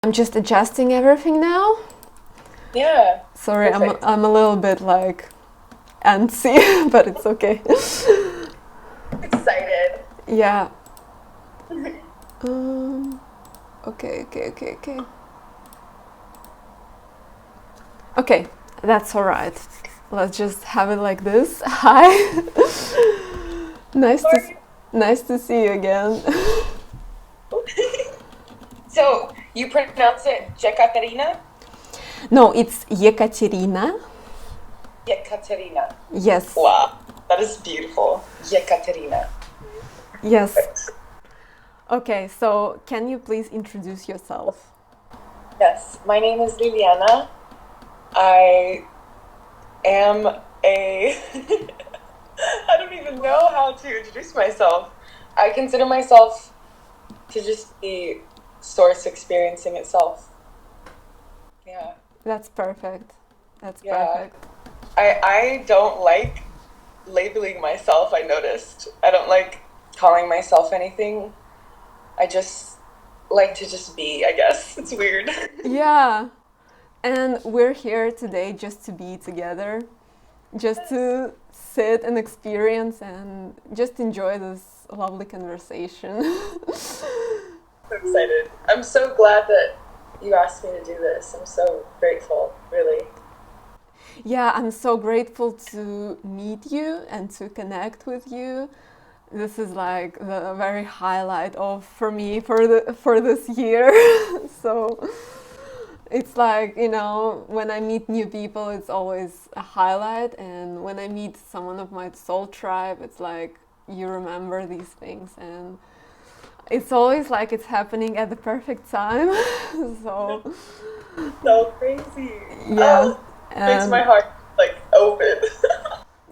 I'm just adjusting everything now. Yeah. Sorry, Perfect. I'm a little bit like antsy, but it's okay. Excited. Yeah. Um, okay. Okay, that's all right. Let's just have it like this. Hi. nice to Sorry. nice to see you again. So you pronounce it Jekaterina? No, it's Ekaterina. Yekaterina. Yes. Wow, that is beautiful. Yekaterina. Yes. Okay, so can you please introduce yourself? Yes, my name is Lilliana. I am a. I don't even know how to introduce myself. I consider myself to just be source experiencing itself. Yeah. That's perfect. That's Yeah. perfect. I don't like labeling myself, I noticed. I don't like calling myself anything. I just like to just be, I guess. It's weird. Yeah. And we're here today just to be together, just to sit and experience and just enjoy this lovely conversation. I'm excited. I'm so glad that you asked me to do this. I'm so grateful, really. Yeah, I'm so grateful to meet you and to connect with you. This is like the very highlight of for me for this year. So it's like, when I meet new people, it's always a highlight, and when I meet someone of my soul tribe, it's like you remember these things, and it's always like it's happening at the perfect time. So So crazy. yeah, Oh, makes my and heart like open.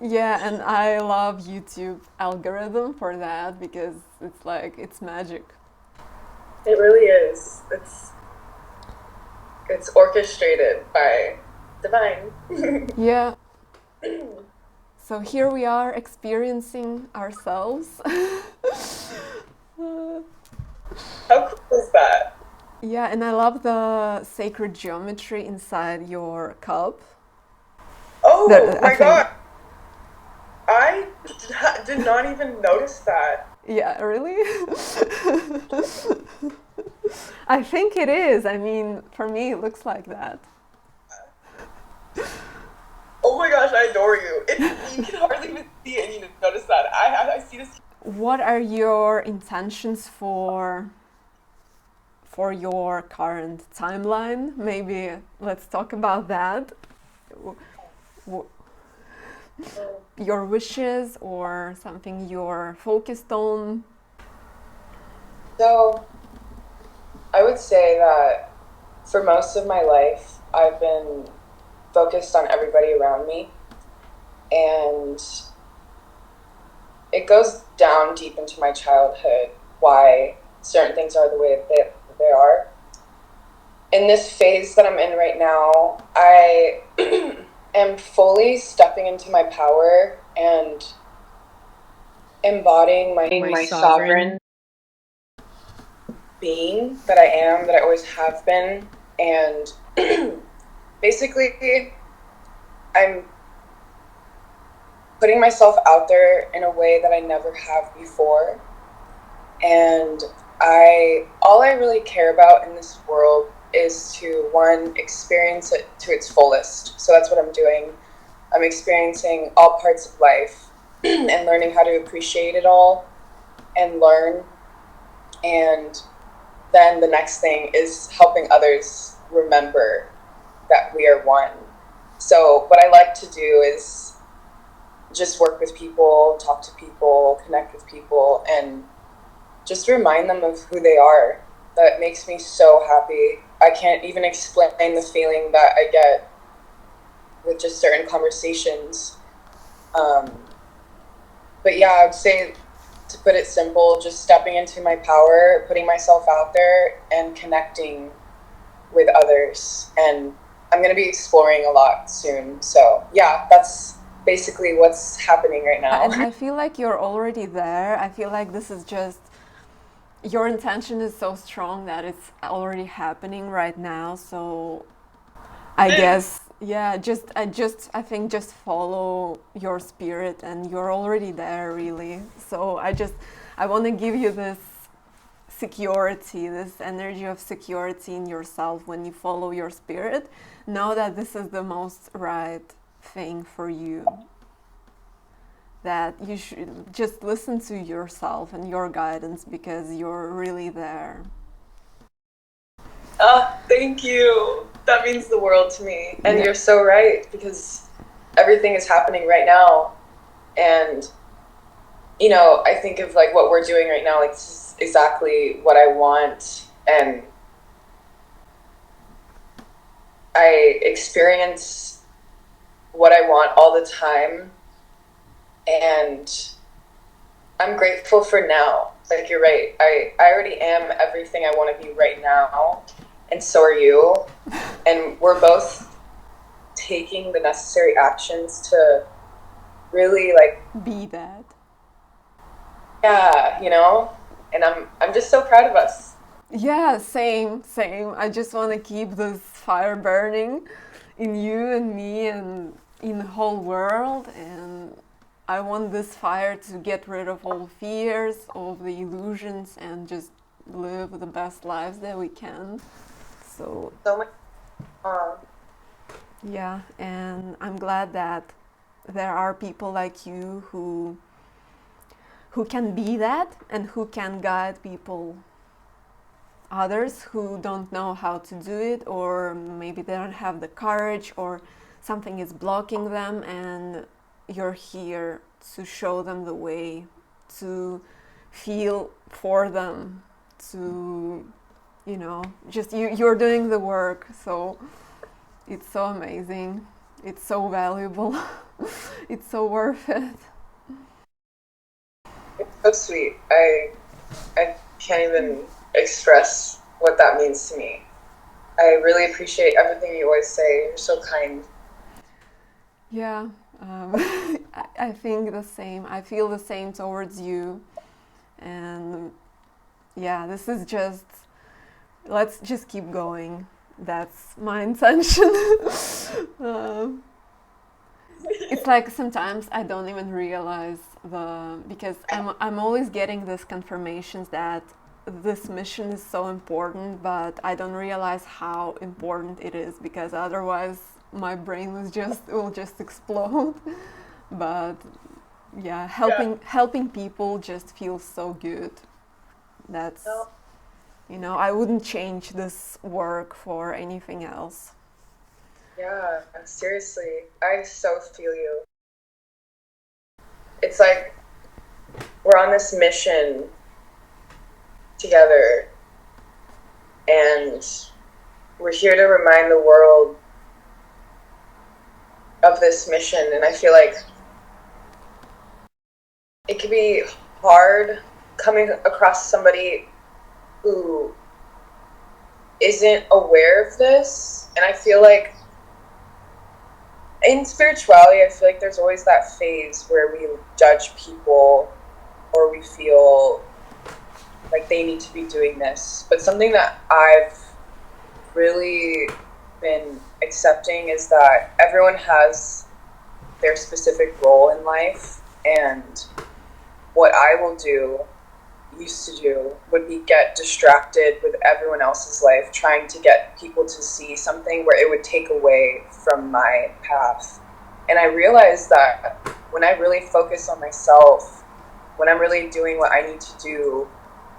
yeah, and I love YouTube algorithm for that because it's like it's magic. It really is. It's orchestrated by divine. Yeah. So here we are experiencing ourselves. How cool is that? Yeah, and I love the sacred geometry inside your cup. Oh I my think, god. I did not even notice that. yeah, really? I think it is. I mean, for me, it looks like that. Oh my gosh, I adore you. You can hardly even see it and you notice that. I see this. What are your intentions for your current timeline? Maybe let's talk about that. W- Your wishes or something you're focused on. So I would say that for most of my life, I've been focused on everybody around me, and it goes down deep into my childhood why certain things are the way they are. In this phase that I'm in right now, I am fully stepping into my power and embodying my sovereign being that I am, that I always have been. And basically, I'm putting myself out there in a way that I never have before. And all I really care about in this world is to, one, experience it to its fullest. So that's what I'm doing. I'm experiencing all parts of life and learning how to appreciate it all and learn. And then the next thing is helping others remember that we are one. So what I like to do is just work with people, talk to people, connect with people, and just remind them of who they are. That makes me so happy. I can't even explain the feeling that I get with just certain conversations. But yeah, I would say, to put it simple, just stepping into my power, putting myself out there, and connecting with others. And I'm going to be exploring a lot soon. So yeah, that's basically what's happening right now. And I feel like you're already there. I feel like this is just your intention is so strong that it's already happening right now. So I guess, yeah, I think just follow your spirit and you're already there, really. So I want to give you this security, this energy of security in yourself when you follow your spirit. Know that this is the most right thing for you. That you should just listen to yourself and your guidance because you're really there. Thank you. That means the world to me. And you're so right, because everything is happening right now. And, you know, I think of like what we're doing right now, like this is exactly what I want. And I experience what I want all the time. And I'm grateful for now. Like, you're right. I already am everything I want to be right now. And so are you. And we're both taking the necessary actions to really like be that. Yeah, you know? And I'm just so proud of us. Yeah, same. I just want to keep this fire burning in you and me and in the whole world, and I want this fire to get rid of all fears, all the illusions, and just live the best lives that we can. So much. Yeah, and I'm glad that there are people like you who can be that and who can guide people, others who don't know how to do it, or maybe they don't have the courage, or something is blocking them, and you're here to show them the way, to feel for them, to, you know, just you're doing the work. So it's so amazing, it's so valuable. It's so worth it. It's so sweet. I can't even express what that means to me. I really appreciate everything you always say. You're so kind. Yeah, I think the same. I feel the same towards you. And yeah, this is just, let's just keep going. That's my intention. It's like sometimes I don't even realize because I'm always getting this confirmations that this mission is so important, but I don't realize how important it is, because otherwise my brain will just explode. But yeah, helping people just feels so good. That's, you know, I wouldn't change this work for anything else. Yeah, seriously, I so feel you. It's like we're on this mission together, and we're here to remind the world of this mission. And I feel like it could be hard coming across somebody who isn't aware of this. And I feel like in spirituality, I feel like there's always that phase where we judge people, or we feel like they need to be doing this. But something that I've really been accepting is that everyone has their specific role in life, and what I used to do would be get distracted with everyone else's life, trying to get people to see something where it would take away from my path. And I realized that when I really focus on myself, when I'm really doing what I need to do,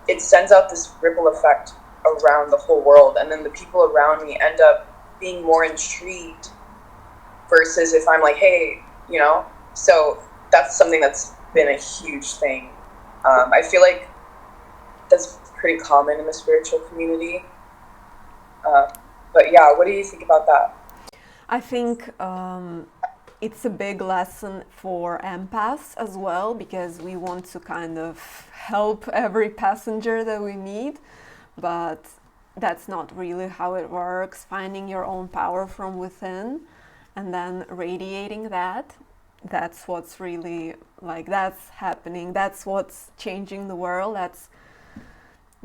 it sends out this ripple effect around the whole world, and then the people around me end up being more intrigued, versus if I'm like, hey, you know. So that's something that's been a huge thing. I feel like that's pretty common in the spiritual community. But yeah, what do you think about that? I think it's a big lesson for empaths as well, because we want to kind of help every passenger that we meet, but that's not really how it works. Finding your own power from within and then radiating that's what's really, like, that's happening, that's what's changing the world,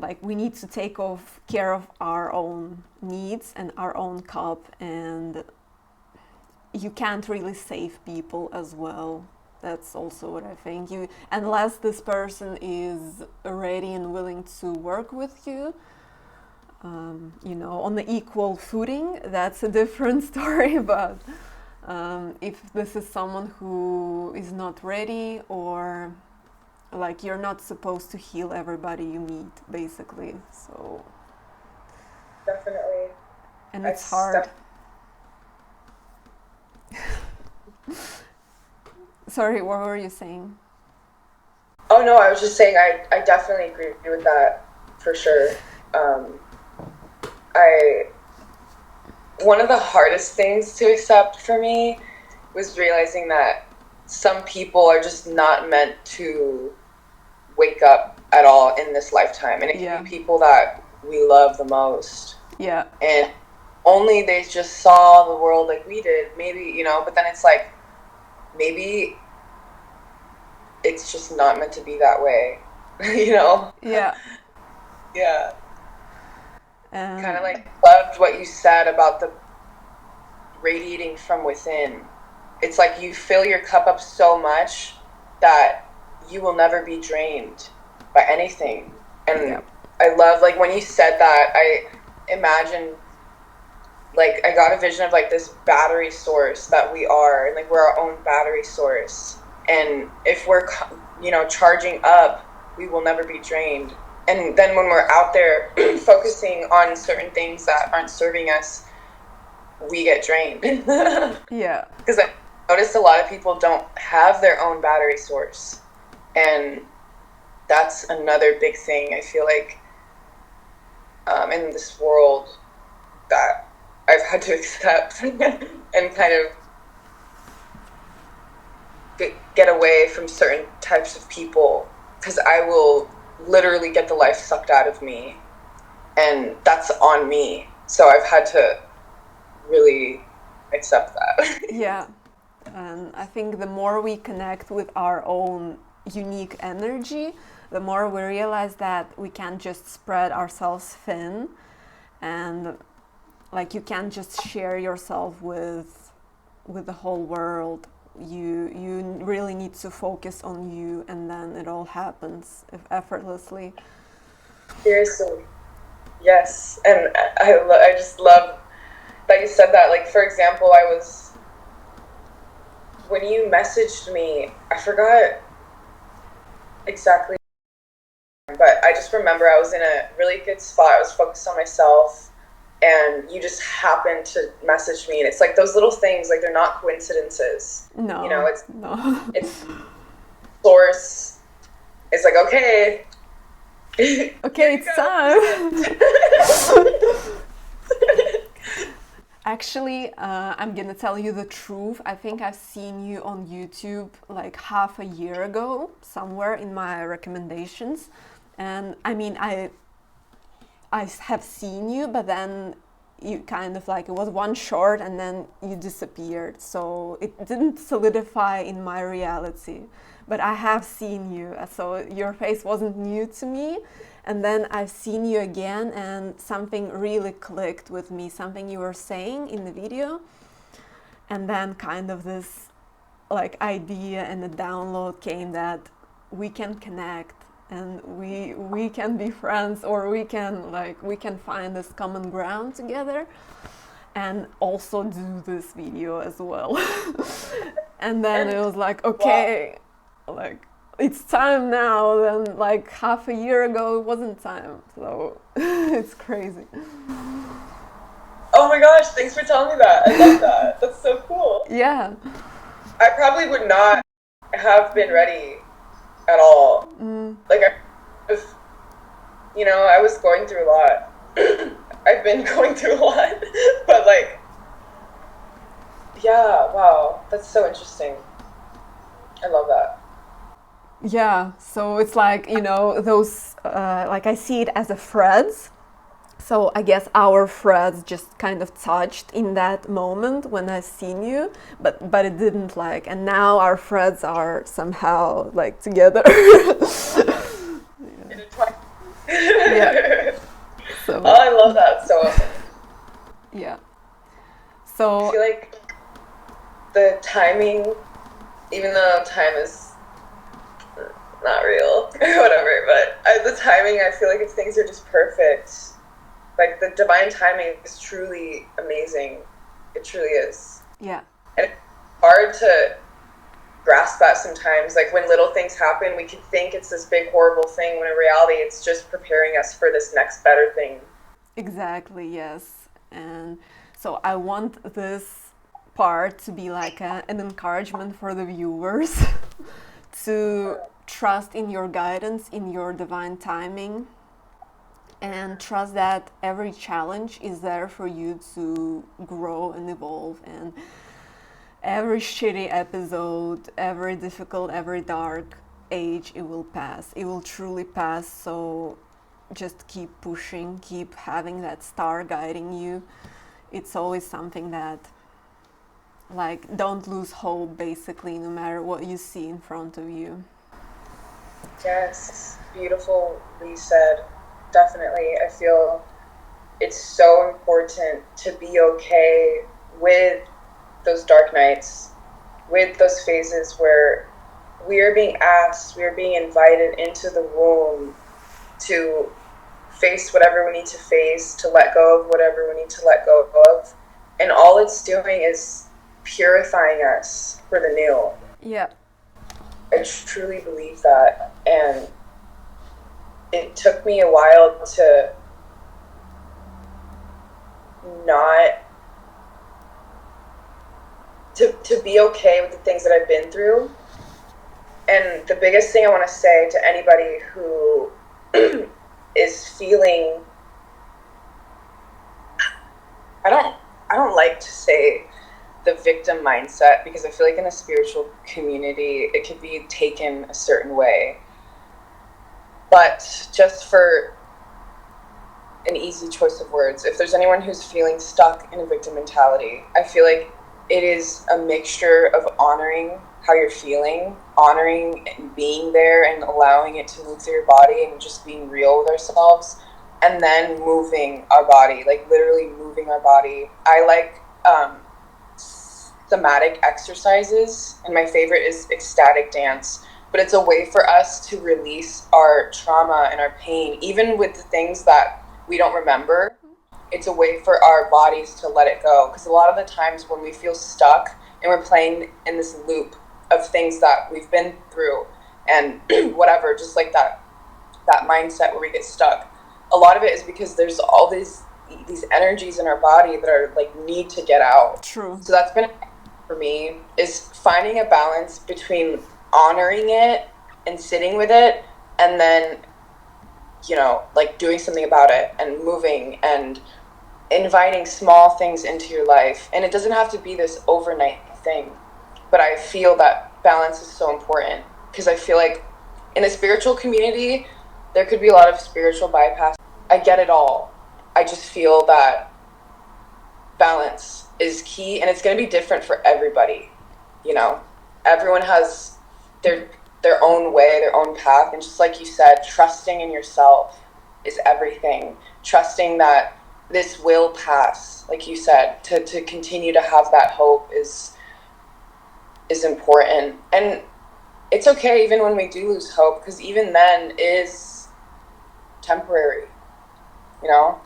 like we need to take care of our own needs and our own cup, and you can't really save people as well. That's also what I think. Unless this person is ready and willing to work with you, on the equal footing, that's a different story. But if this is someone who is not ready, or like you're not supposed to heal everybody you meet, basically. So definitely. And it's hard. Sorry, what were you saying? Oh no, I was just saying I definitely agree with that for sure. One of the hardest things to accept for me was realizing that some people are just not meant to wake up at all in this lifetime, and it can be people that we love the most. Yeah. And only they just saw the world like we did, maybe, but then it's like, maybe it's just not meant to be that way, Yeah. Yeah. Kind of like loved what you said about the radiating from within. It's like you fill your cup up so much that you will never be drained by anything. And I love, like, when you said that, I imagined, like, I got a vision of like this battery source that we are, and like we're our own battery source. And if we're, charging up, we will never be drained. And then when we're out there focusing on certain things that aren't serving us, we get drained. Yeah. Because I noticed a lot of people don't have their own battery source. And that's another big thing, I feel like, in this world that I've had to accept and kind of get away from certain types of people, because I will literally get the life sucked out of me, and that's on me. So I've had to really accept that. Yeah. And I think the more we connect with our own unique energy, the more we realize that we can't just spread ourselves thin, and like you can't just share yourself with the whole world. You really need to focus on you, and then it all happens effortlessly. Seriously. Yes. And I just love that you said that. Like, for example, when you messaged me, I forgot exactly, but I just remember I was in a really good spot. I was focused on myself, and you just happened to message me, and it's like those little things, like they're not coincidences. No. It's source. It's like, okay. Okay, it's time. Actually, I'm gonna tell you the truth. I think I've seen you on YouTube like half a year ago, somewhere in my recommendations. And I mean, I have seen you, but then you kind of like, it was one short and then you disappeared. So it didn't solidify in my reality, but I have seen you. So your face wasn't new to me. And then I've seen you again, and something really clicked with me, something you were saying in the video. And then kind of this like idea and the download came that we can connect, and we can be friends, or we can find this common ground together, and also do this video as well. And then it was like, okay, like it's time now. Then like half a year ago it wasn't time, so it's crazy. Oh my gosh, thanks for telling me that. I love that. That's so cool. Yeah. I probably would not have been ready at all. Like, I was going through a lot. I've been going through a lot. But like, yeah, wow, that's so interesting. I love that. Yeah, so it's like, those, like I see it as a threads. So I guess our threads just kind of touched in that moment when I seen you, but it didn't like, and now our threads are somehow like together. Yeah. So Oh, I love that. So awesome. yeah. I So feel like the timing, even though time is not real, whatever, but the timing, I feel like if things are just perfect, like the divine timing is truly amazing. It truly is. yeah. And it's hard to grasp that sometimes. Like when little things happen, we could think it's this big horrible thing, when in reality it's just preparing us for this next better thing. Exactly, yes. And so I want this part to be like an encouragement for the viewers to trust in your guidance, in your divine timing, and trust that every challenge is there for you to grow and evolve. And every shitty episode, every difficult, every dark age, it will pass. It will truly pass. So just keep pushing, keep having that star guiding you. It's always something that, like, don't lose hope, basically, no matter what you see in front of you. Yes, beautifully said. Definitely. I feel it's so important to be okay with those dark nights, with those phases where we are being asked, we are being invited into the womb to face whatever we need to face, to let go of whatever we need to let go of. And all it's doing is purifying us for the new. Yeah. I truly believe that. And it took me a while to not to be okay with the things that I've been through. And the biggest thing I want to say to anybody who is feeling, I don't like to say the victim mindset, because I feel like in a spiritual community it could be taken a certain way. But just for an easy choice of words, if there's anyone who's feeling stuck in a victim mentality, I feel like it is a mixture of honoring how you're feeling, honoring and being there and allowing it to move through your body and just being real with ourselves, and then moving our body, like literally moving our body. I like thematic exercises, and my favorite is ecstatic dance. But it's a way for us to release our trauma and our pain, even with the things that we don't remember. It's a way for our bodies to let it go. Because a lot of the times when we feel stuck and we're playing in this loop of things that we've been through and whatever, just like that mindset where we get stuck, a lot of it is because there's all these energies in our body that are like need to get out. True. So that's been, for me, is finding a balance between honoring it and sitting with it, and then, you know, like doing something about it and moving and inviting small things into your life. And it doesn't have to be this overnight thing, but I feel that balance is so important, because I feel like in a spiritual community there could be a lot of spiritual bypass. I get it all. I just feel that balance is key, and it's going to be different for everybody. You know, everyone has their own way, their own path, and just like you said, trusting in yourself is everything. Trusting that this will pass, like you said, to continue to have that hope is important. And it's okay even when we do lose hope, because even then is temporary, you know.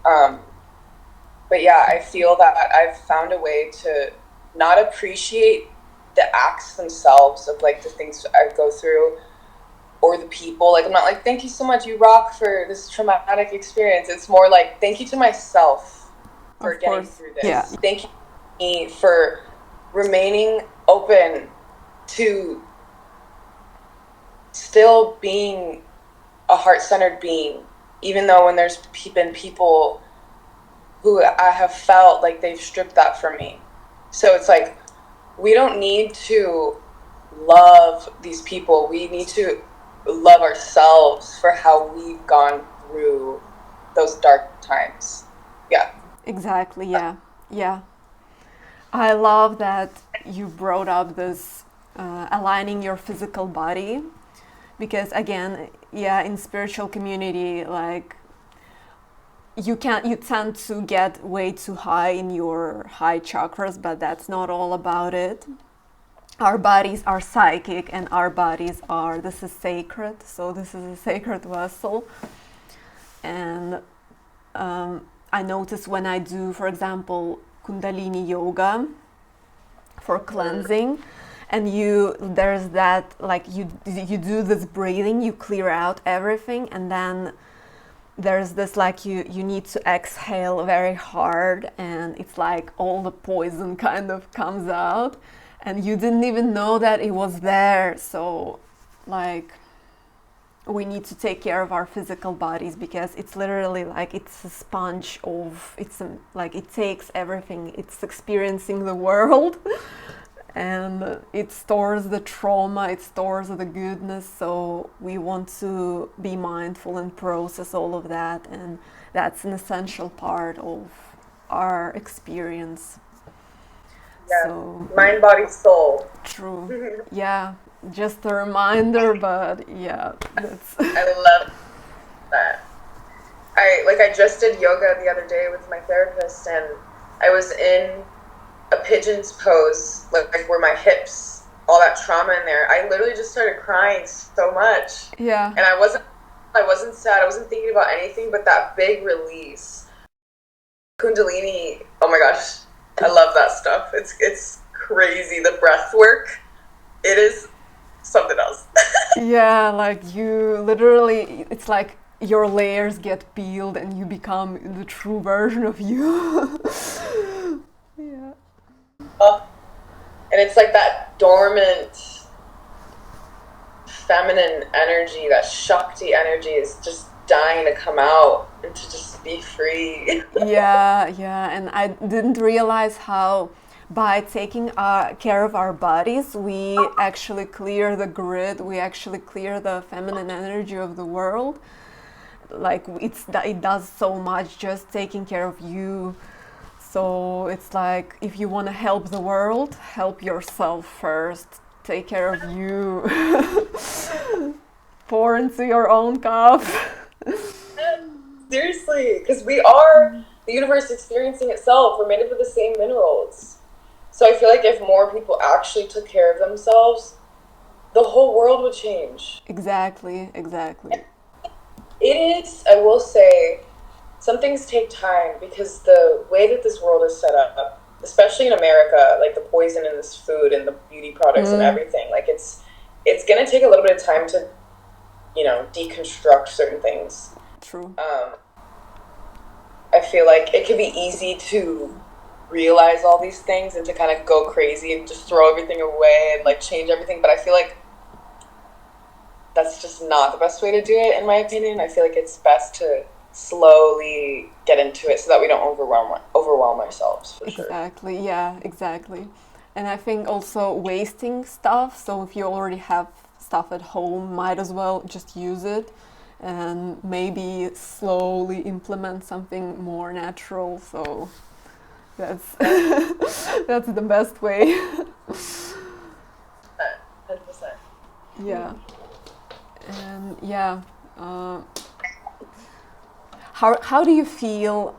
But yeah, I feel that I've found a way to not appreciate the acts themselves of like the things I go through or the people. Like I'm not like, thank you so much, you rock, for this traumatic experience. It's more like, thank you to myself for getting through this. Yeah. Thank you for remaining open to still being a heart-centered being, even though when there's been people who I have felt like they've stripped that from me. So it's like, we don't need to love these people. We need to love ourselves for how we've gone through those dark times. Yeah. Exactly, yeah. Yeah. I love that you brought up this aligning your physical body, because again, yeah, in spiritual community, like you tend to get way too high in your high chakras, but that's not all about it. Our bodies are psychic, and our bodies are, this is sacred, so this is a sacred vessel. And I notice when I do, for example, Kundalini yoga for cleansing, and there's that, like you do this breathing, you clear out everything, and then there's this, like you need to exhale very hard, and it's like all the poison kind of comes out, and you didn't even know that it was there. So like we need to take care of our physical bodies, because it's literally like it's a sponge of, like it takes everything, it's experiencing the world and it stores the trauma, it stores the goodness. So we want to be mindful and process all of that, and that's an essential part of our experience. Yeah. So Mind, body, soul. true. Yeah, just a reminder, but yeah, that's I love that. I just did yoga the other day with my therapist, and I was in a pigeon's pose, like where my hips, all that trauma in there. I literally just started crying so much. yeah. And I wasn't sad, I wasn't thinking about anything but that big release. Kundalini, oh my gosh, I love that stuff. It's crazy. The breath work, it is something else. Yeah, like you literally, it's like your layers get peeled and you become the true version of you. Yeah. And it's like that dormant feminine energy, that Shakti energy is just dying to come out and to just be free. Yeah, and I didn't realize how by taking care of our bodies, we actually clear the grid, we actually clear the feminine energy of the world. Like it does so much just taking care of you. So it's like, if you want to help the world, help yourself first. Take care of you. Pour into your own cup. Seriously, because we are the universe experiencing itself. We're made up of the same minerals. So I feel like if more people actually took care of themselves, the whole world would change. Exactly. It is, I will say, some things take time, because the way that this world is set up, especially in America, like the poison in this food and the beauty products and everything, like it's going to take a little bit of time to, deconstruct certain things. True. I feel like it could be easy to realize all these things and to kind of go crazy and just throw everything away and like change everything, but I feel like that's just not the best way to do it, in my opinion. I feel like it's best to slowly get into it so that we don't overwhelm ourselves, for sure. Exactly, yeah, exactly. And I think also wasting stuff, so if you already have stuff at home, might as well just use it and maybe slowly implement something more natural. So that's that's the best way. 100%. Yeah. And yeah, how do you feel?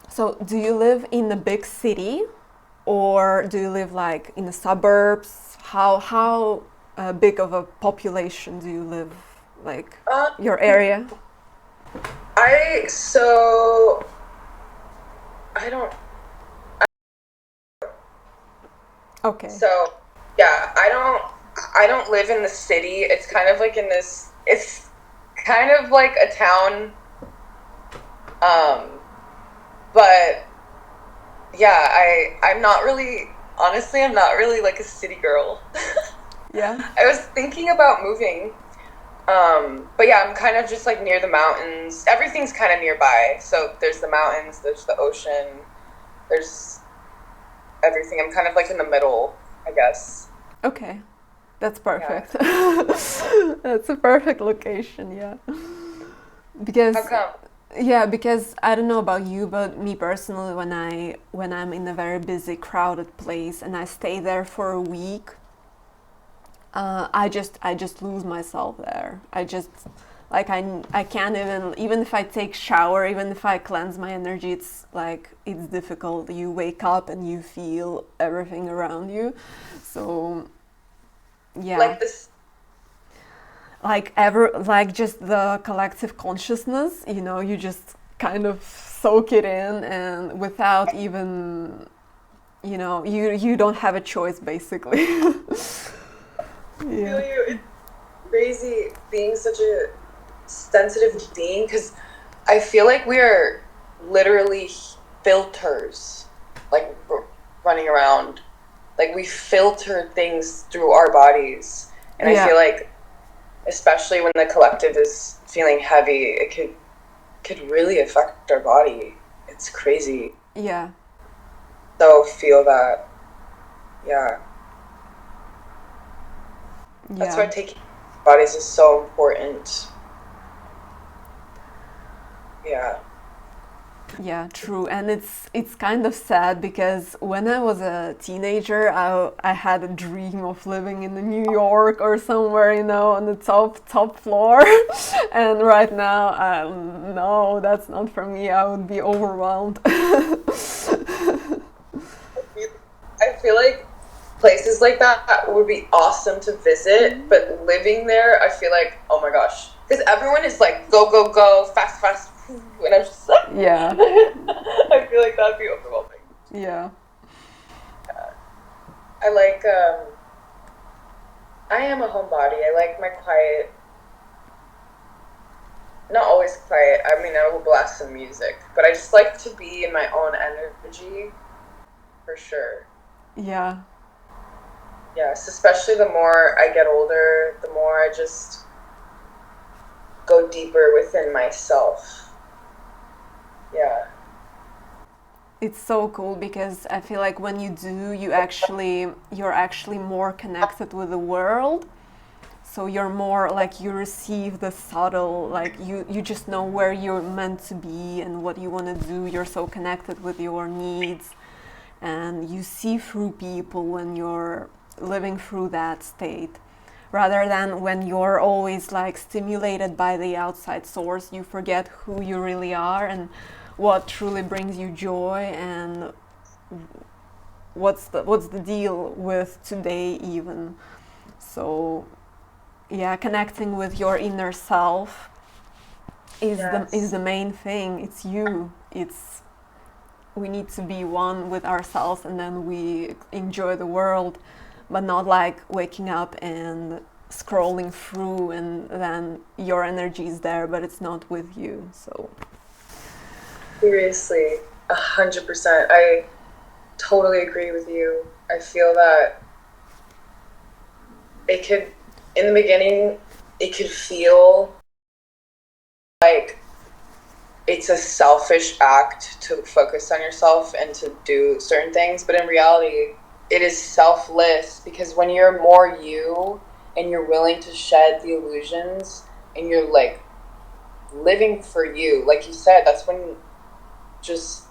So do you live in a big city, or do you live like in the suburbs? How big of a population do you live, like your area? I don't. Okay. So yeah, I don't live in the city. It's kind of like it's kind of like a town. But yeah, I'm not really like a city girl. Yeah. I was thinking about moving. But yeah, I'm kind of just like near the mountains. Everything's kind of nearby. So there's the mountains, there's the ocean, there's everything. I'm kind of like in the middle, I guess. Okay. That's perfect. Yeah. That's a perfect location, yeah. Because How come? yeah, because I don't know about you, but me personally, when I'm in a very busy, crowded place and I stay there for a week, I just lose myself there. I just like I can't even if I take shower, even if I cleanse my energy, it's like it's difficult. You wake up and you feel everything around you. So yeah, Like this. like just the collective consciousness, you just kind of soak it in, and without even, you don't have a choice basically. I feel Yeah. you. It's crazy being such a sensitive being because I feel like we are literally filters, like running around. Like we filter things through our bodies, and I Yeah. feel like, especially when the collective is feeling heavy, it could really affect our body. It's crazy. Yeah. So feel that. Yeah. That's why Yeah. taking bodies is so important. Yeah. Yeah, true. And it's kind of sad because when I was a teenager, I had a dream of living in New York or somewhere, on the top floor. And right now, no, that's not for me. I would be overwhelmed. I feel like places like that would be awesome to visit, but living there, I feel like, oh my gosh. Because everyone is like, go, go, go, fast, fast. And I'm just like, Yeah. I feel like that'd be overwhelming. Yeah. I like, I am a homebody. I like my quiet, not always quiet. I mean, I will blast some music, but I just like to be in my own energy for sure. Yeah. Yes, especially the more I get older, the more I just go deeper within myself. Yeah. It's so cool because I feel like when you do, you're actually more connected with the world. So you're more like you receive the subtle, like you just know where you're meant to be and what you want to do. You're so connected with your needs, and you see through people when you're living through that state, rather than when you're always like stimulated by the outside source. You forget who you really are and what truly brings you joy, and what's the deal with today even. So yeah, connecting with your inner self is Yes. the main thing. It's you. It's We need to be one with ourselves, and then we enjoy the world, but not like waking up and scrolling through, and then your energy is there, but it's not with you. So Seriously, 100%. I totally agree with you. I feel that it could, in the beginning, it could feel like it's a selfish act to focus on yourself and to do certain things, but in reality, it is selfless because when you're more you and you're willing to shed the illusions and you're like living for you, like you said, that's when just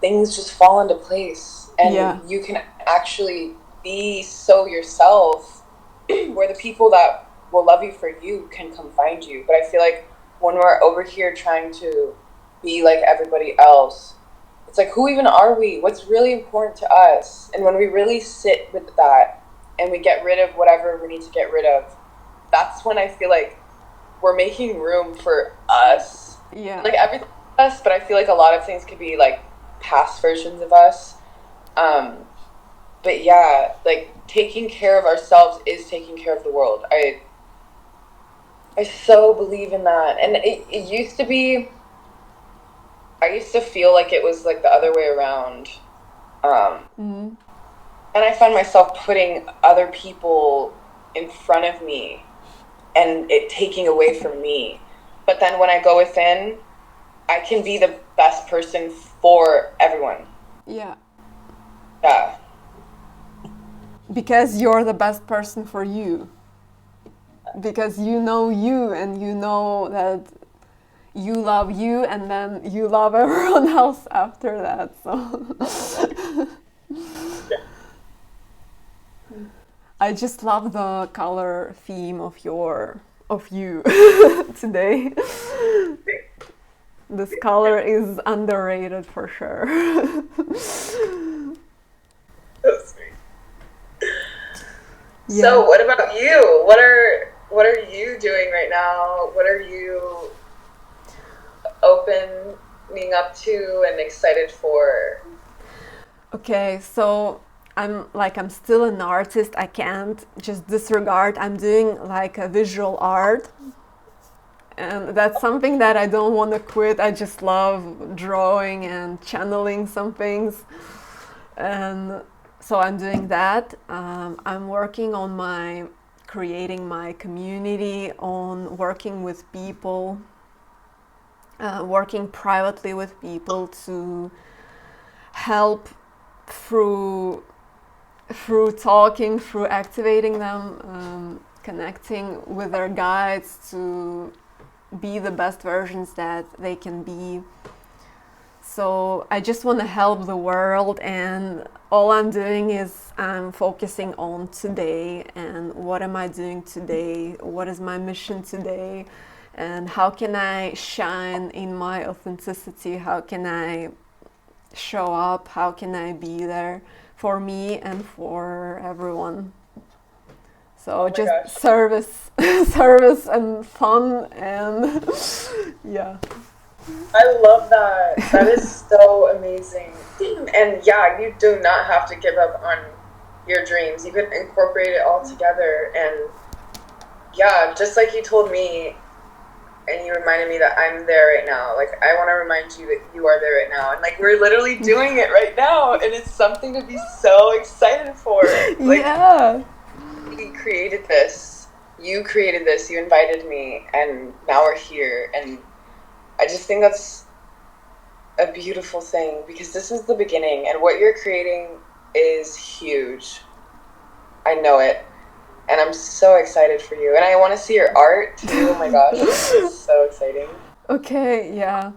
things just fall into place yeah, and you can actually be so yourself where the people that will love you for you can come find you. But I feel like when we're over here trying to be like everybody else, it's like, who even are we? What's really important to us? And when we really sit with that and we get rid of whatever we need to get rid of, that's when I feel like we're making room for us. yeah, Like everything is us, but I feel like a lot of things could be like past versions of us. Um, but yeah, like taking care of ourselves is taking care of the world. I so believe in that. And it used to be, I used to feel like it was like the other way around. mm, And I find myself putting other people in front of me and it taking away from me. But then when I go within, I can be the best person for everyone. yeah. Yeah. Because you're the best person for you. Because you know you, and you know that you love you, and then you love everyone else after that. So I just love the color theme of you today. This color is underrated for sure. So sweet. Yeah. So what about you? What are you doing right now? What are you opening up to and excited for? Okay, so I'm still an artist. I can't just disregard. I'm doing like a visual art, and that's something that I don't want to quit. I just love drawing and channeling some things, and so I'm doing that. I'm working on creating my community, on working with people, working privately with people to help through talking, through activating them, connecting with their guides to be the best versions that they can be. So I just want to help the world, and all I'm doing is I'm focusing on today and what am I doing today, what is my mission today, and how can I shine in my authenticity, how can I show up, how can I be there for me and for everyone. So just gosh. service and fun, and yeah. I love that. That is so amazing. And yeah, you do not have to give up on your dreams. You can incorporate it all together. And yeah, just like you told me, and you reminded me that I'm there right now. Like, I want to remind you that you are there right now. And like, we're literally doing it right now. And it's something to be so excited for. Like, yeah. we created this. You created this. You invited me. And now we're here. And I just think that's a beautiful thing, because this is the beginning. And what you're creating is huge. I know it. And I'm so excited for you. And I want to see your art too. Oh my gosh. It's so exciting. Okay, yeah.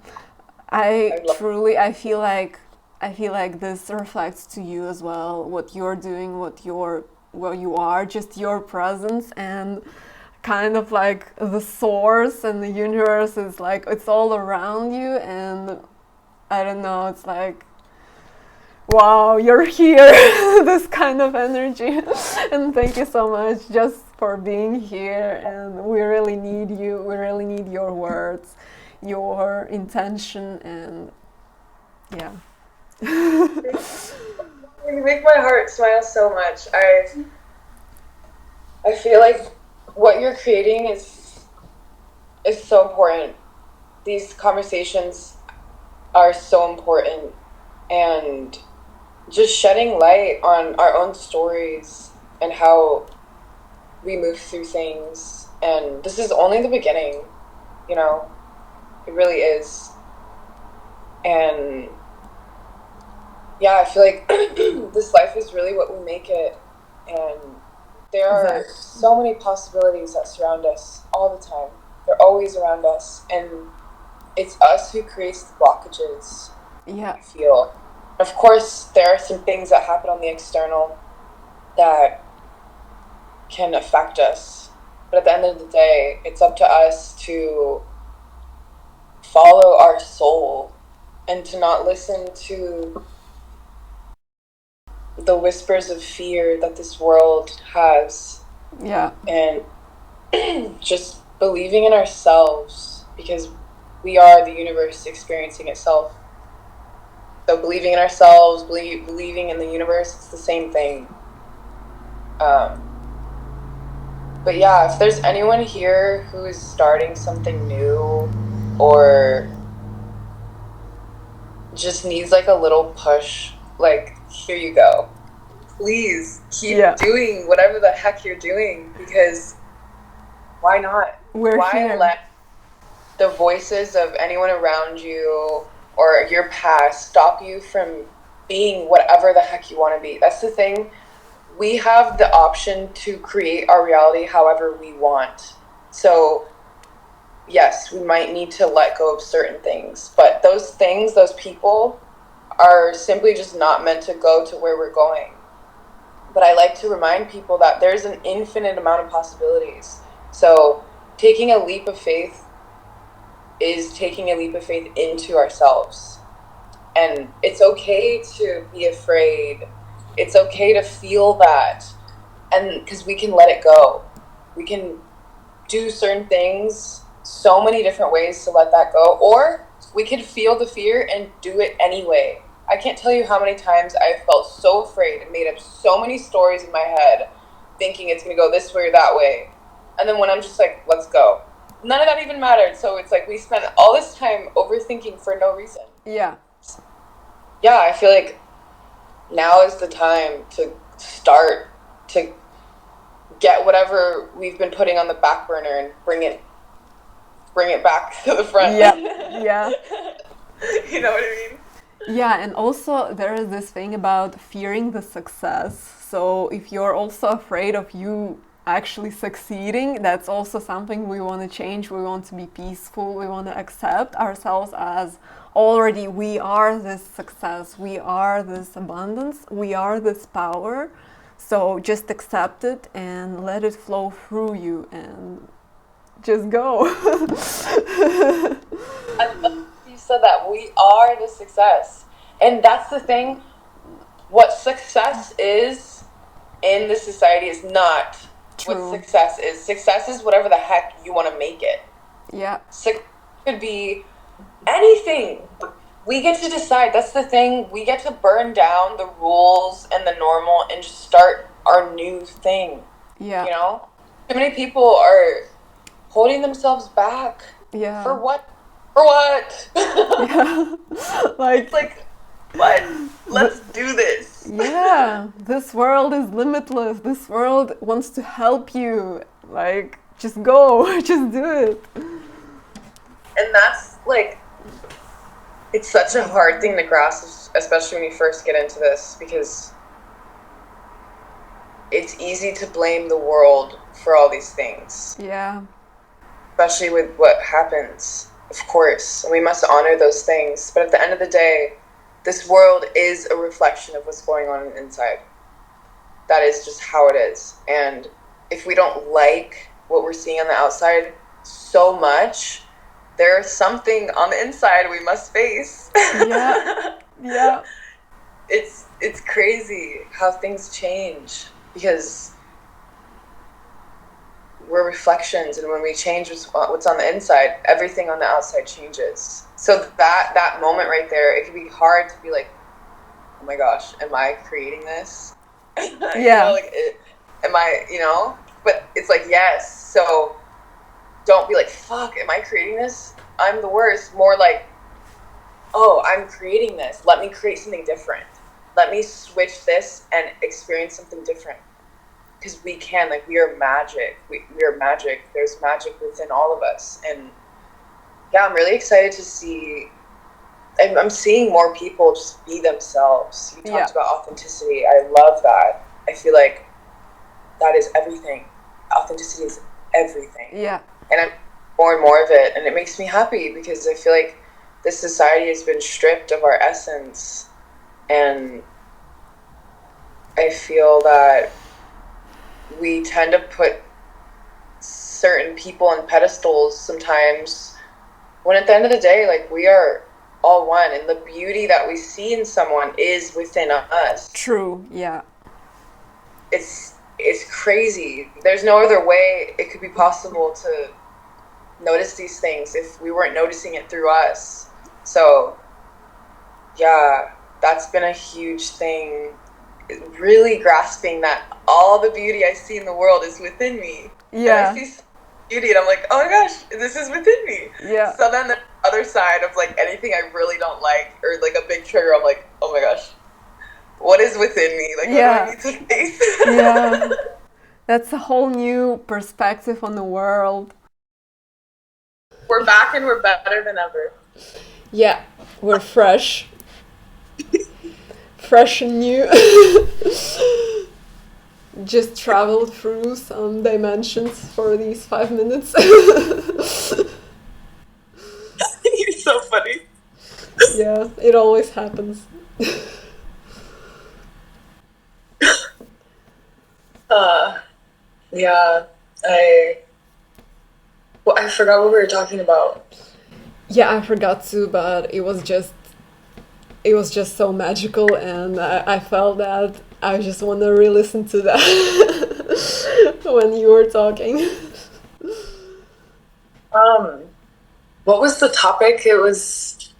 I feel like this reflects to you as well, what you're doing, what you are, just your presence, and kind of like the source and the universe is like, it's all around you, and I don't know, it's like, wow, you're here. This kind of energy. And thank you so much just for being here, and we really need you, we really need your words, your intention, and yeah. You make my heart smile so much. I feel like what you're creating is so important. These conversations are so important, and just shedding light on our own stories and how we move through things. And this is only the beginning, you know, it really is. And yeah, I feel like this life is really what we make it. And there are so many possibilities that surround us all the time. They're always around us. And it's us who creates the blockages. Yeah. I feel. Of course, there are some things that happen on the external that can affect us. But at the end of the day, it's up to us to follow our soul and to not listen to the whispers of fear that this world has. Yeah. And just believing in ourselves, because we are the universe experiencing itself. So believing in ourselves, believing in the universe, it's the same thing. But yeah, if there's anyone here who is starting something new or just needs like a little push, like, here you go. Please keep doing whatever the heck you're doing, because why not? Why let the voices of anyone around you or your past stop you from being whatever the heck you want to be? That's the thing. We have the option to create our reality however we want. So yes, we might need to let go of certain things, but those things, those people, are simply just not meant to go to where we're going. But I like to remind people that there's an infinite amount of possibilities. So taking a leap of faith is taking a leap of faith into ourselves. And it's okay to be afraid. It's okay to feel that. And because we can let it go. We can do certain things so many different ways to let that go. Or we could feel the fear and do it anyway. I can't tell you how many times I felt so afraid and made up so many stories in my head thinking it's going to go this way or that way. And then when I'm just like, let's go. None of that even mattered. So it's like we spent all this time overthinking for no reason. Yeah. Yeah, I feel like now is the time to start to get whatever we've been putting on the back burner and bring it back to the front. Yeah. Yeah. You know what I mean? Yeah, and also there is this thing about fearing the success. So if you're also afraid of you actually succeeding, that's also something we want to change. We want to be peaceful. We want to accept ourselves as already we are this success. We are this abundance. We are this power. So just accept it and let it flow through you and just go. I love you said that. We are the success. And that's the thing. What success is in this society is not True. what success is. Success is whatever the heck you want to make it. Yeah. Success could be anything. We get to decide. That's the thing. We get to burn down the rules and the normal and just start our new thing. Yeah. You know? Too many people are holding themselves back. Yeah. For what? For what? Yeah. Like what? Let's do this. Yeah, this world is limitless. This world wants to help you. Like, just go, just do it. And that's like, it's such a hard thing to grasp, especially when you first get into this, because it's easy to blame the world for all these things. Yeah. Especially with what happens, of course. And we must honor those things. But at the end of the day, this world is a reflection of what's going on inside. That is just how it is. And if we don't like what we're seeing on the outside so much, there's something on the inside we must face. Yeah. Yeah. It's crazy how things change because we're reflections, and when we change what's on the inside, everything on the outside changes. So that moment right there, it can be hard to be like, oh my gosh, am I creating this? Yeah. You know, like, am I, you know? But it's like, yes. So don't be like, fuck, am I creating this? I'm the worst. More like, oh, I'm creating this. Let me create something different. Let me switch this and experience something different. Because we can, like, we are magic. We are magic. There's magic within all of us. And yeah, I'm really excited to see, I'm seeing more people just be themselves. You talked about authenticity. I love that. I feel like that is everything. Authenticity is everything. Yeah. And I'm more and more of it. And it makes me happy because I feel like this society has been stripped of our essence. And I feel that we tend to put certain people on pedestals sometimes when at the end of the day, like, we are all one, and the beauty that we see in someone is within us. True, yeah. It's crazy. There's no other way it could be possible to notice these things if we weren't noticing it through us. So yeah, that's been a huge thing, really grasping that all the beauty I see in the world is within me. Yeah. And I see beauty and I'm like, oh my gosh, this is within me. Yeah. So then the other side of, like, anything I really don't like or like a big trigger, I'm like, oh my gosh, what is within me? Like, Yeah. what do I need to face? Yeah. That's a whole new perspective on the world. We're back and we're better than ever. Yeah, we're fresh. Fresh and new. Just traveled through some dimensions for these 5 minutes. You're so funny. Yeah, it always happens. Uh, yeah, I I forgot what we were talking about. Yeah, I forgot to, but it was just so magical, and I felt that I just want to re-listen to that when you were talking. Um, what was the topic? It was.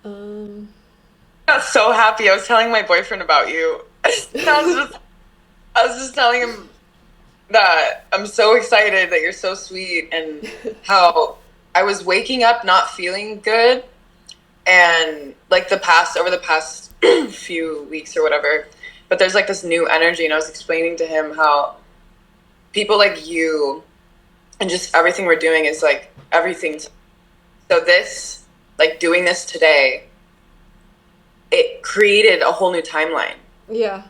Um, I got so happy. I was telling my boyfriend about you. I was just telling him that I'm so excited that you're so sweet and how I was waking up not feeling good and like over the past few weeks or whatever, but there's like this new energy, and I was explaining to him how people like you and just everything we're doing is like everything. So this, like doing this today, it created a whole new timeline. yeah,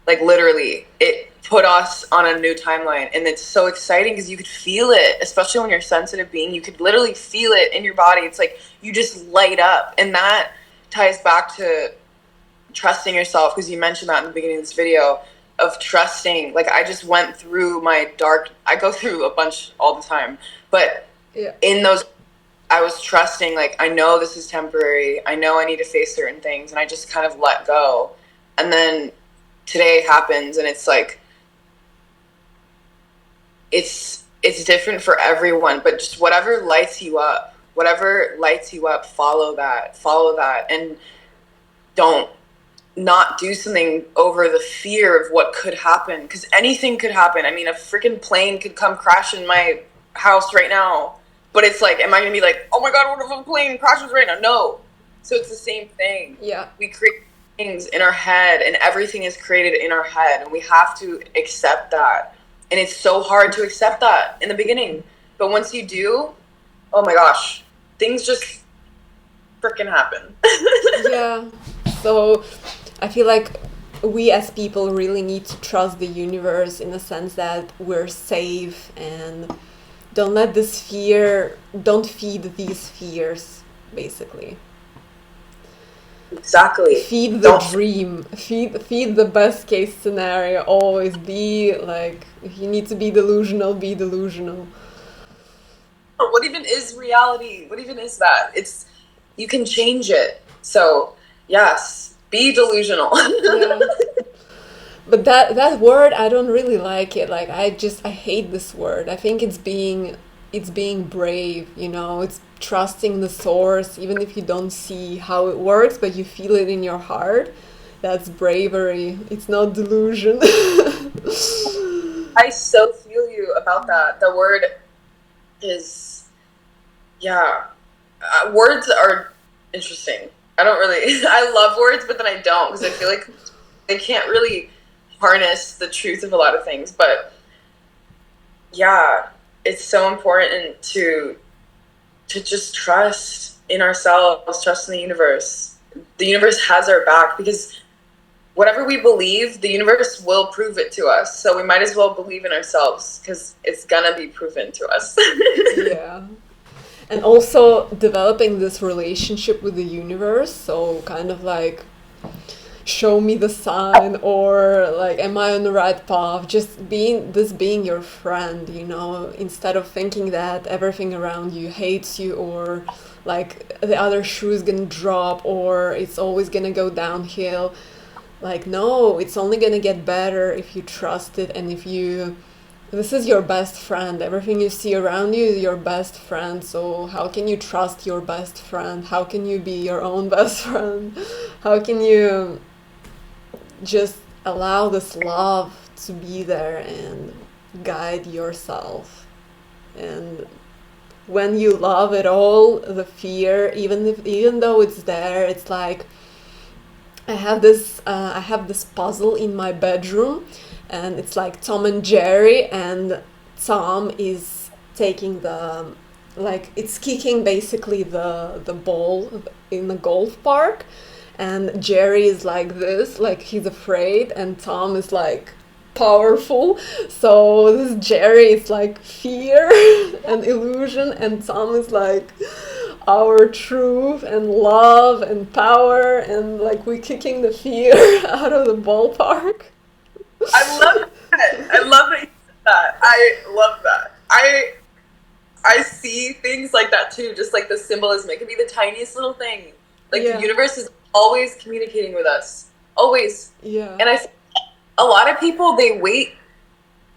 Like literally, it put us on a new timeline, and it's so exciting because you could feel it, especially when you're a sensitive being. You could literally feel it in your body. It's like you just light up, and that ties back to trusting yourself, because you mentioned that in the beginning of this video of trusting. Like I just went through I go through a bunch all the time, but yeah, in those I was trusting, like, I know this is temporary. I know I need to face certain things. And I just kind of let go. And then today happens, and it's like, it's different for everyone, but just whatever lights you up, follow that. And don't not do something over the fear of what could happen. Because anything could happen. I mean, a freaking plane could come crash in my house right now. But it's like, am I going to be like, oh my God, what if a plane crashes right now? No. So it's the same thing. yeah, We create things in our head, and everything is created in our head. And we have to accept that. And it's so hard to accept that in the beginning. But once you do, oh my gosh, things just freaking happen. yeah. So I feel like we as people really need to trust the universe in the sense that we're safe, and don't feed these fears, basically. Exactly. Feed the Don't. dream, feed the best case scenario, always be like, if you need to be delusional, be delusional. What even is reality? What even is that? You can change it. So, yes, be delusional. Yeah. But that word, I don't really like it. Like I hate this word. I think it's being brave, it's trusting the source even if you don't see how it works, but you feel it in your heart. That's bravery. It's not delusion. I so feel you about that. The word is, yeah. Words are interesting. I don't really, I love words, but then I don't, because I feel like they can't really harness the truth of a lot of things. But yeah, it's so important to just trust in ourselves, trust in the universe. The universe has our back, because whatever we believe, the universe will prove it to us. So we might as well believe in ourselves, because it's gonna be proven to us. Yeah. And also developing this relationship with the universe, so kind of like, show me the sign, or like, am I on the right path? Just being your friend, instead of thinking that everything around you hates you, or like the other shoe is gonna drop, or it's always gonna go downhill. Like, no, it's only gonna get better if you trust it, and if you this is your best friend. Everything you see around you is your best friend. So how can you trust your best friend? How can you be your own best friend? How can you just allow this love to be there and guide yourself? And when you love it all, the fear, even though it's there, it's like, I have this puzzle in my bedroom, and it's like Tom and Jerry, and Tom is taking it's kicking basically the ball in the golf park, and Jerry is like this, like he's afraid, and Tom is like powerful. So this Jerry is like fear and illusion, and Tom is like our truth and love and power, and like we're kicking the fear out of the ballpark. I love that. I love that you said that. I love that. I see things like that too, just like the symbolism. It can be the tiniest little thing. Like the universe is always communicating with us. Always. Yeah. And a lot of people, they wait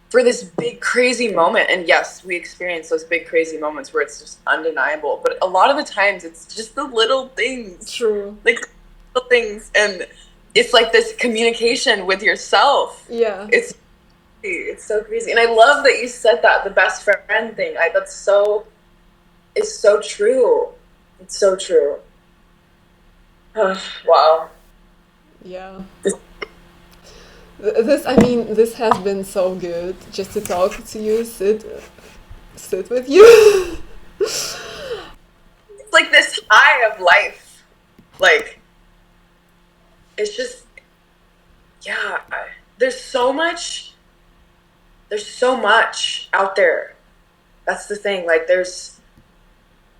for this big crazy moment. And yes, we experience those big crazy moments where it's just undeniable. But a lot of the times it's just the little things. True. Like little things. And it's like this communication with yourself. Yeah. It's so crazy. And I love that you said that, the best friend thing. It's so true. It's so true. Wow. Yeah. This has been so good just to talk to you, sit with you. It's like this high of life. Like, it's just, yeah, there's so much out there. That's the thing. Like, this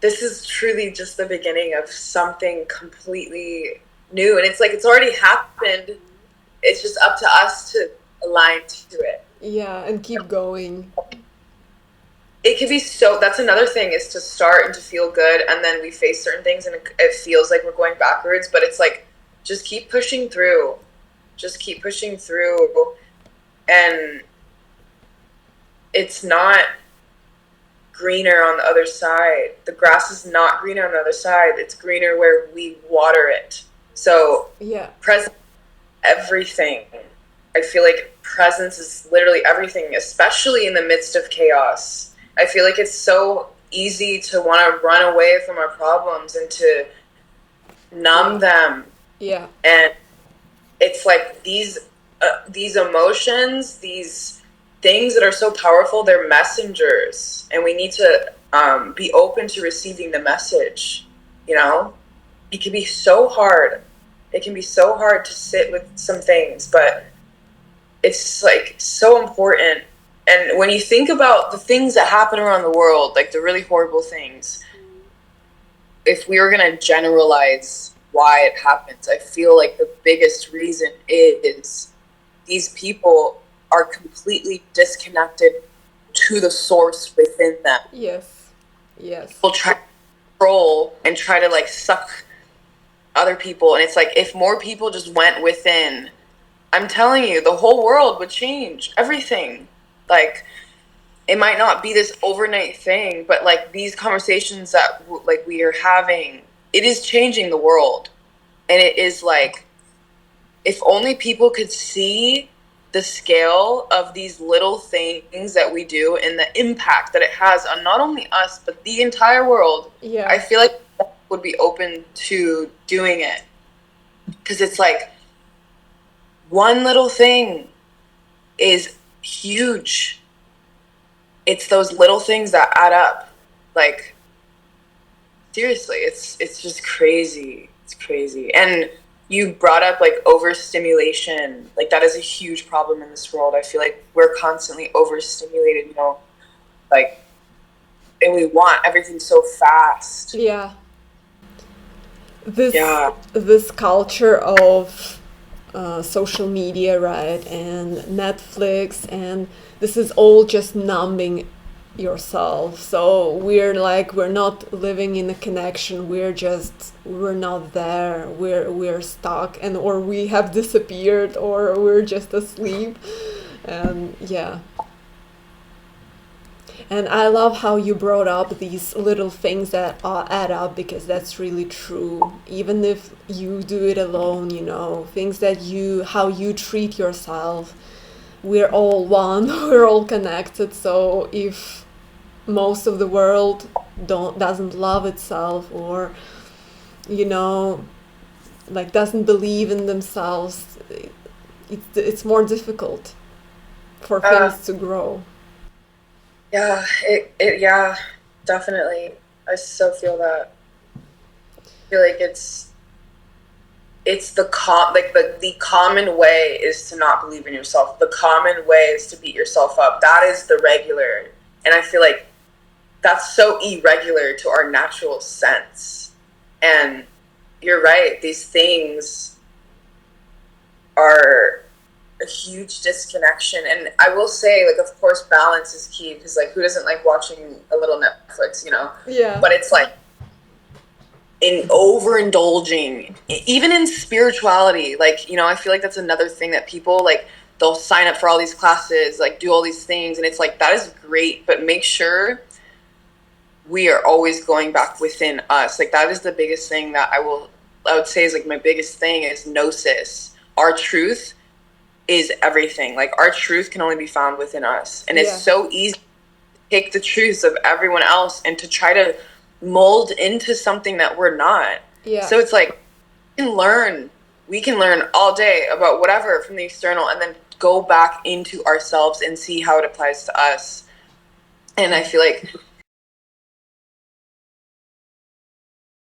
is truly just the beginning of something completely new. And it's like, it's already happened. It's just up to us to align to it. Yeah, and keep going. It can be that's another thing, is to start and to feel good, and then we face certain things and it feels like we're going backwards, but it's like, just keep pushing through. Just keep pushing through. And it's not greener on the other side. The grass is not greener on the other side. It's greener where we water it. So present everything. I feel like presence is literally everything, especially in the midst of chaos. I feel like it's so easy to want to run away from our problems and to numb them. Yeah. And it's like these emotions, these things that are so powerful, they're messengers, and we need to be open to receiving the message. You know, it can be so hard. It can be so hard to sit with some things, but it's like so important. And when you think about the things that happen around the world, like the really horrible things, if we were going to generalize why it happens, I feel like the biggest reason is these people are completely disconnected to the source within them. Yes. People try to control and try to like suck other people, and it's like, if more people just went within, I'm telling you, the whole world would change. Everything. Like, it might not be this overnight thing, but like these conversations that like we are having, it is changing the world. And it is like, if only people could see the scale of these little things that we do and the impact that it has on not only us, but the entire world. Yeah. I feel like would be open to doing it, because it's like, one little thing is huge. It's those little things that add up. Like, seriously, it's just crazy. It's crazy. And you brought up like overstimulation. Like, that is a huge problem in this world. I feel like we're constantly overstimulated, you know, like, and we want everything so fast. Yeah. This culture of social media, right, and Netflix, and this is all just numbing yourself. So we're not living in a connection. We're not there. We're stuck, and or we have disappeared, or we're just asleep. And and I love how you brought up these little things that add up, because that's really true. Even if you do it alone, you know, things that how you treat yourself, we're all one, we're all connected. So if most of the world doesn't love itself, or, you know, like doesn't believe in themselves, it's more difficult for things to grow. Yeah, yeah, definitely. I so feel that. I feel like it's the common way is to not believe in yourself. The common way is to beat yourself up. That is the regular. And I feel like that's so irregular to our natural sense. And you're right, these things are a huge disconnection. And I will say, like, of course, balance is key, because, like, who doesn't like watching a little Netflix, you know? Yeah. But it's like, in overindulging, even in spirituality, like, you know, I feel like that's another thing that people, like, they'll sign up for all these classes, like, do all these things, and it's like, that is great, but make sure we are always going back within us. Like, that is the biggest thing that I would say is, like, my biggest thing is Gnosis. Our truth is everything. Like, our truth can only be found within us, and it's so easy to take the truths of everyone else and to try to mold into something that we're not. So it's like, we can learn all day about whatever from the external, and then go back into ourselves and see how it applies to us. And I feel like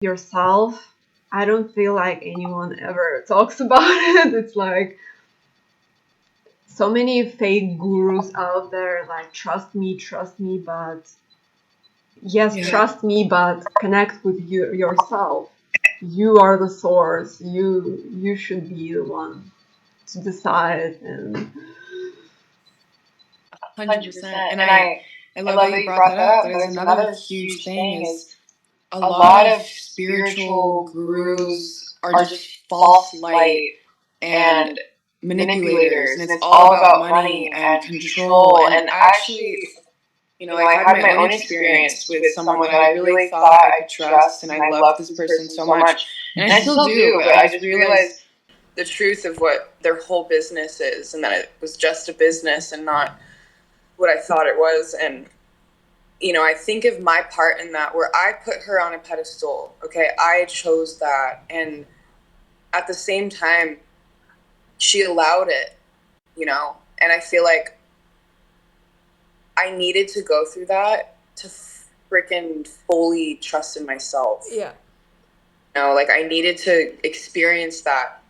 yourself, I don't feel like anyone ever talks about it. It's like so many fake gurus out there, like, trust me, but yes, trust me, but connect with yourself. You are the source. You should be the one to decide. And 100%. And I love that you brought that up. That is another huge thing is a lot of spiritual gurus are just false light and manipulators. And it's all about money and control. And actually, you know, I had my own experience with someone that I really thought I could trust, and I loved this person so much. And I still do, but I just realized the truth of what their whole business is, and that it was just a business and not what I thought it was. And, you know, I think of my part in that, where I put her on a pedestal. Okay, I chose that, and at the same time, she allowed it, you know. And I feel like I needed to go through that to freaking fully trust in myself. yeah. You know, like, I needed to experience that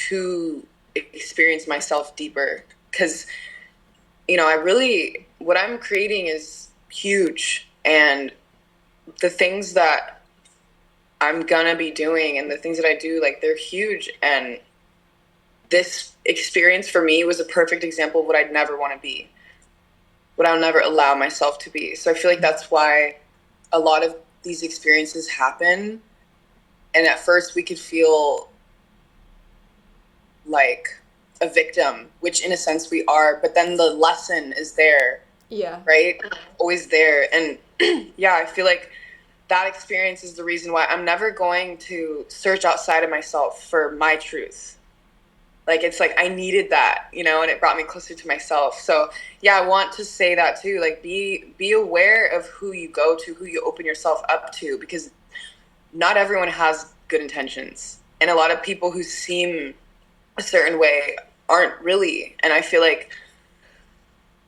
to experience myself deeper, because, you know, what I'm creating is huge, and the things that I'm gonna be doing and the things that I do, like, they're huge. And this experience for me was a perfect example of what I'd never want to be, what I'll never allow myself to be. So I feel like that's why a lot of these experiences happen, and at first we could feel like a victim, which in a sense we are, but then the lesson is there. Yeah. Right? Always there. And yeah, I feel like that experience is the reason why I'm never going to search outside of myself for my truth. Like, it's like I needed that, you know, and it brought me closer to myself. So yeah, I want to say that too. Like, be aware of who you go to, who you open yourself up to, because not everyone has good intentions. And a lot of people who seem a certain way aren't really. And I feel like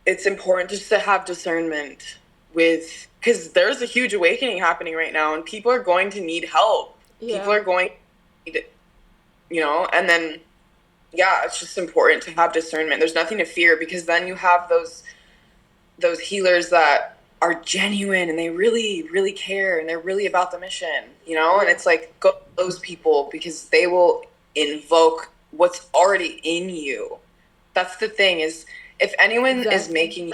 it's important just to have discernment with, because there's a huge awakening happening right now, and people are going to need help. People are going to need, you know, and then, yeah, it's just important to have discernment. There's nothing to fear, because then you have those healers that are genuine, and they really, really care, and they're really about the mission, you know. And it's like, go to those people, because they will invoke what's already in you. That's the thing, is if anyone is making you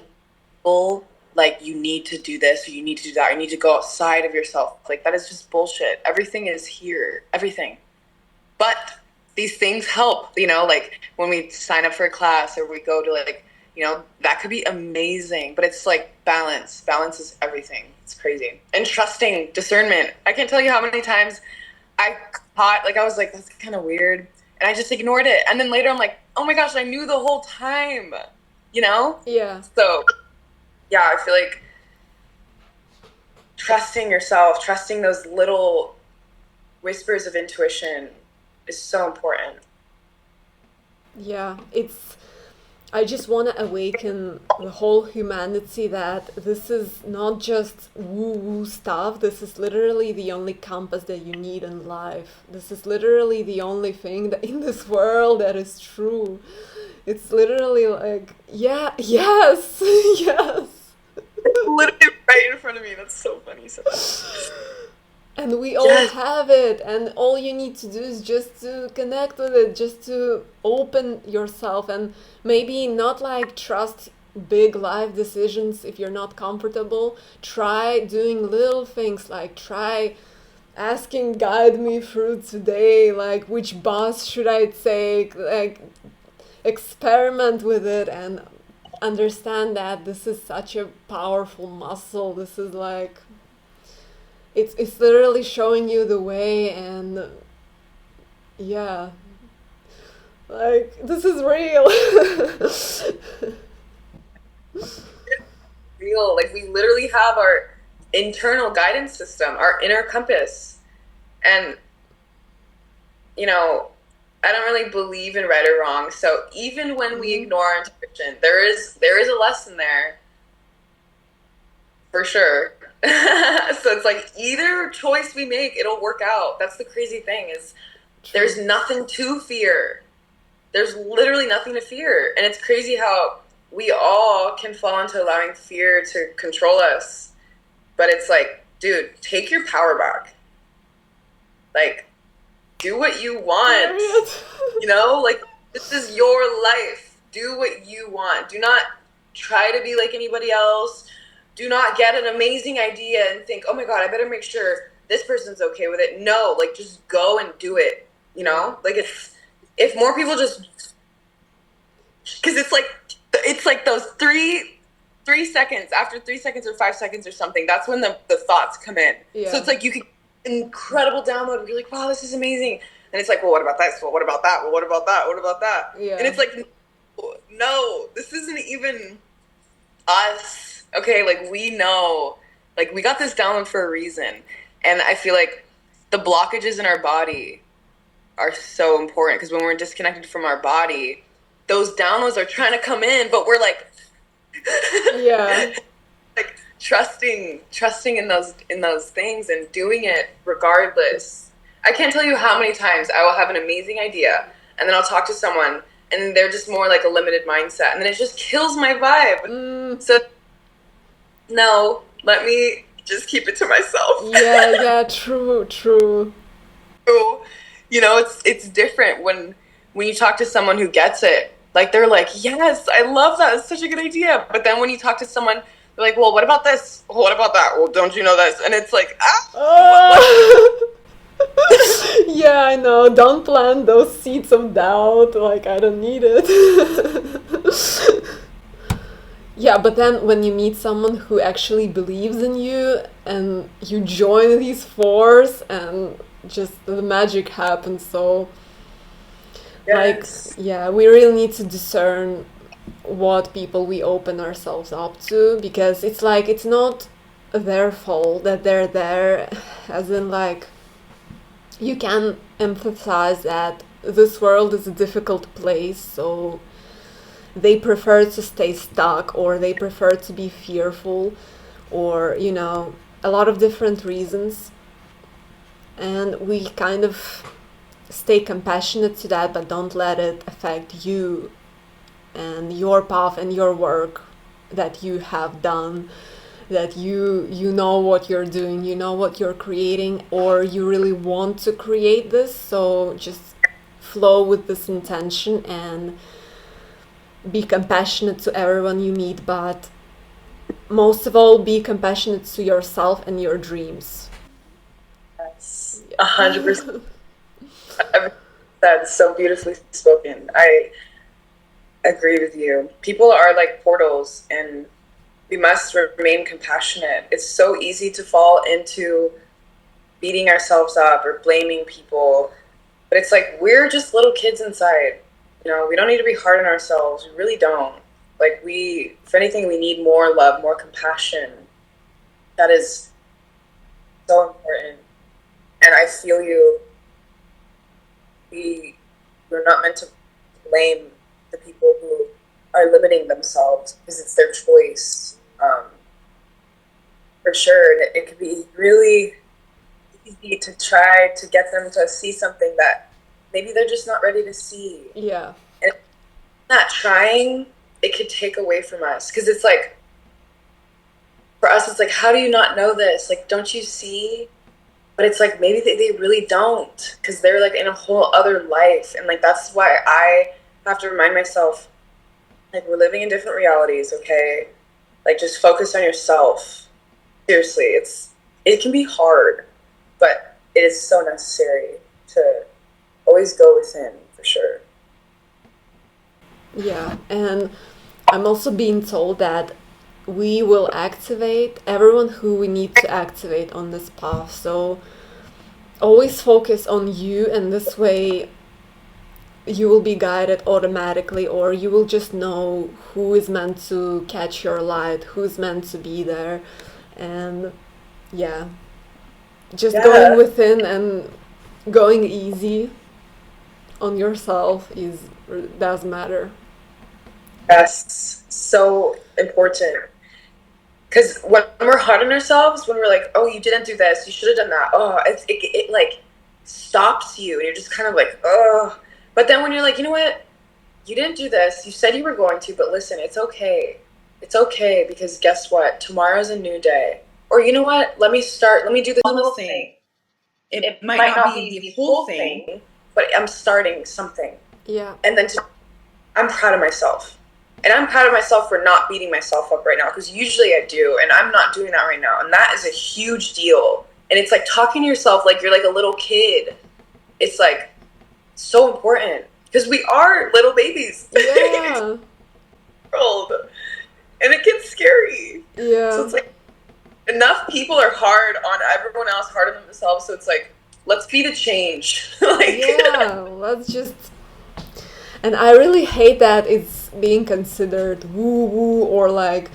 feel like you need to do this, or you need to do that, or you need to go outside of yourself, like, that is just bullshit. Everything is here, everything. But these things help, you know, like when we sign up for a class, or we go to, like, you know, that could be amazing. But it's like balance. Balance is everything. It's crazy. And trusting, discernment. I can't tell you how many times I caught, like, I was like, that's kind of weird, and I just ignored it. And then later I'm like, oh my gosh, I knew the whole time, you know? Yeah. So, yeah, I feel like trusting yourself, trusting those little whispers of intuition is so important. Yeah, I just want to awaken the whole humanity that this is not just woo-woo stuff. This is literally the only compass that you need in life. This is literally the only thing that in this world that is true. It's literally like, yeah, yes, yes. Literally right in front of me. That's so funny. So And we all have it, and all you need to do is just to connect with it, just to open yourself, and maybe not like trust big life decisions if you're not comfortable. Try doing little things, like try asking, guide me through today, like which bus should I take, like experiment with it and understand that this is such a powerful muscle. This is like it's literally showing you the way, and yeah, like this is real. Real, like we literally have our internal guidance system, our inner compass. And you know, I don't really believe in right or wrong, so even when we ignore our intuition, there is a lesson there for sure. So it's like either choice we make, it'll work out. That's the crazy thing, is there's nothing to fear. There's literally nothing to fear. And it's crazy how we all can fall into allowing fear to control us. But it's like, dude, take your power back. Like, do what you want. You know, like, this is your life. Do what you want. Do not try to be like anybody else. Do not get an amazing idea and think, oh my God, I better make sure this person's okay with it. No, like, just go and do it. You know, like if more people just, because it's like those three seconds, after 3 seconds or 5 seconds or something, that's when the thoughts come in. Yeah. So it's like you could incredible download and you're like, wow, this is amazing. And it's like, well, what about this? Well, what about that? Well, what about that? What about that? Yeah. And it's like, no, this isn't even us. Okay, like we know, like we got this download for a reason. And I feel like the blockages in our body are so important, because when we're disconnected from our body, those downloads are trying to come in, but we're like, yeah, like trusting in those things and doing it regardless. I can't tell you how many times I will have an amazing idea and then I'll talk to someone and they're just more like a limited mindset, and then it just kills my vibe. So no, let me just keep it to myself. Yeah, true. You know, it's different when you talk to someone who gets it. Like, they're like, yes, I love that. It's such a good idea. But then when you talk to someone, they're like, well, what about this? What about that? Well, don't you know this? And it's like, yeah, I know. Don't plant those seeds of doubt. Like, I don't need it. Yeah, but then when you meet someone who actually believes in you and you join these force, and just the magic happens. So yes. Like, yeah, we really need to discern what people we open ourselves up to, because it's like, it's not their fault that they're there, as in like, you can empathize that this world is a difficult place, so they prefer to stay stuck, or they prefer to be fearful, or, you know, a lot of different reasons. And we kind of stay compassionate to that, but don't let it affect you and your path and your work that you have done, that you know what you're doing, you know what you're creating, or you really want to create this. So just flow with this intention and be compassionate to everyone you meet, but most of all, be compassionate to yourself and your dreams. Yes, 100%. That's so beautifully spoken. I agree with you. People are like portals, and we must remain compassionate. It's so easy to fall into beating ourselves up or blaming people, but it's like, we're just little kids inside. You know, we don't need to be hard on ourselves. We really don't. Like, if anything, we need more love, more compassion. That is so important. And I feel you. We're not meant to blame the people who are limiting themselves, because it's their choice. For sure. And it could be really easy to try to get them to see something that maybe they're just not ready to see. Yeah. And not trying, it could take away from us. Because it's like, for us, it's like, how do you not know this? Like, don't you see? but it's like maybe they really don't, because they're like in a whole other life. And like that's why I have to remind myself, like, we're living in different realities, okay? Like, just focus on yourself. Seriously, it can be hard, but it is so necessary to always go within, for sure. Yeah, and I'm also being told that we will activate everyone who we need to activate on this path. So always focus on you, and this way you will be guided automatically, or you will just know who is meant to catch your light, who's meant to be there. And yeah, just going within and going easy on yourself does matter. Yes, so important. Because when we're hard on ourselves, when we're like, oh, you didn't do this, you should have done that, oh, it like stops you, and you're just kind of like, oh. But then when you're like, you know what, you didn't do this, you said you were going to, but listen, it's okay. It's okay, because guess what? Tomorrow's a new day. Or you know what, let me do this little thing. It might not be the whole thing, but I'm starting something. Yeah. And then I'm proud of myself. And I'm proud of myself for not beating myself up right now, because usually I do, and I'm not doing that right now. And that is a huge deal. And it's like talking to yourself like you're like a little kid. It's like so important, because we are little babies. Yeah. And it gets scary. Yeah. So it's like enough people are hard on everyone else, hard on themselves. So it's like, let's be the change. Like, yeah, let's just. And I really hate that it's being considered woo-woo, or like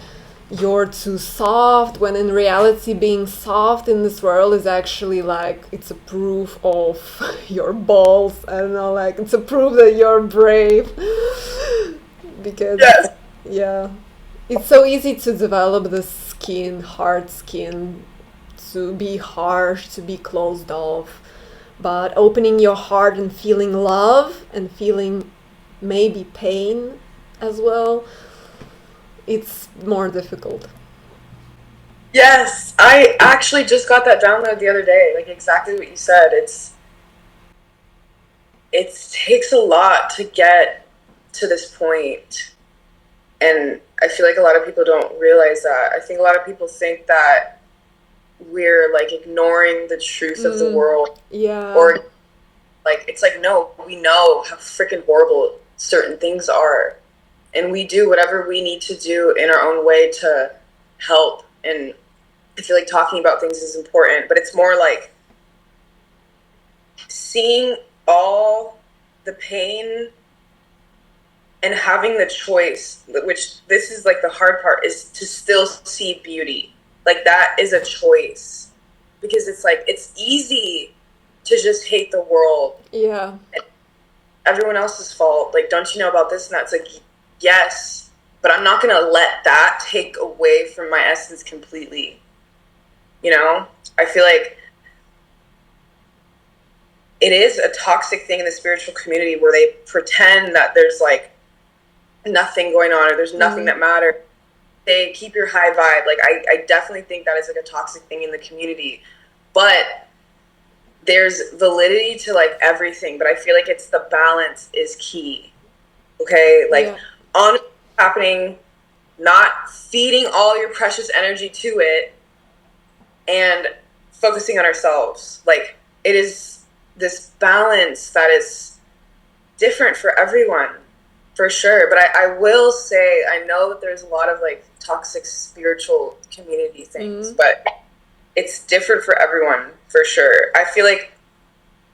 you're too soft, when in reality being soft in this world is actually like, it's a proof of your balls. I don't know, like it's a proof that you're brave. Because yeah, it's so easy to develop this hard skin, to be harsh, to be closed off. But opening your heart and feeling love and feeling maybe pain as well, it's more difficult. Yes, I actually just got that download the other day, like exactly what you said. It takes a lot to get to this point, and I feel like a lot of people don't realize that. I think a lot of people think that we're like ignoring the truth of the world. Yeah. Or like, it's like, no, we know how freaking horrible certain things are, and we do whatever we need to do in our own way to help. And I feel like talking about things is important, but it's more like seeing all the pain and having the choice, which this is like the hard part, is to still see beauty. Like, that is a choice, because it's like, it's easy to just hate the world. Yeah. And everyone else's fault. Like, don't you know about this and that? It's like, yes, but I'm not going to let that take away from my essence completely. You know, I feel like it is a toxic thing in the spiritual community where they pretend that there's like nothing going on, or there's nothing that matters. They keep your high vibe. Like, I definitely think that is like a toxic thing in the community, but there's validity to like everything. But I feel like it's the balance is key. Okay, like on happening, not feeding all your precious energy to it, and focusing on ourselves. Like, it is this balance that is different for everyone, for sure. But I will say, I know that there's a lot of like toxic spiritual community things, but it's different for everyone, for sure. I feel like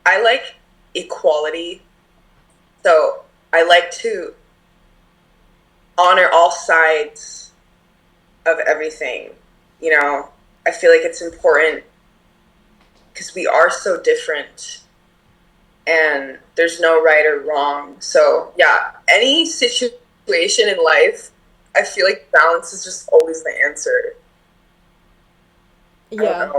I like equality, so I like to honor all sides of everything. You know, I feel like it's important because we are so different, and there's no right or wrong. So yeah, any situation in life, I feel like balance is just always the answer. Yeah,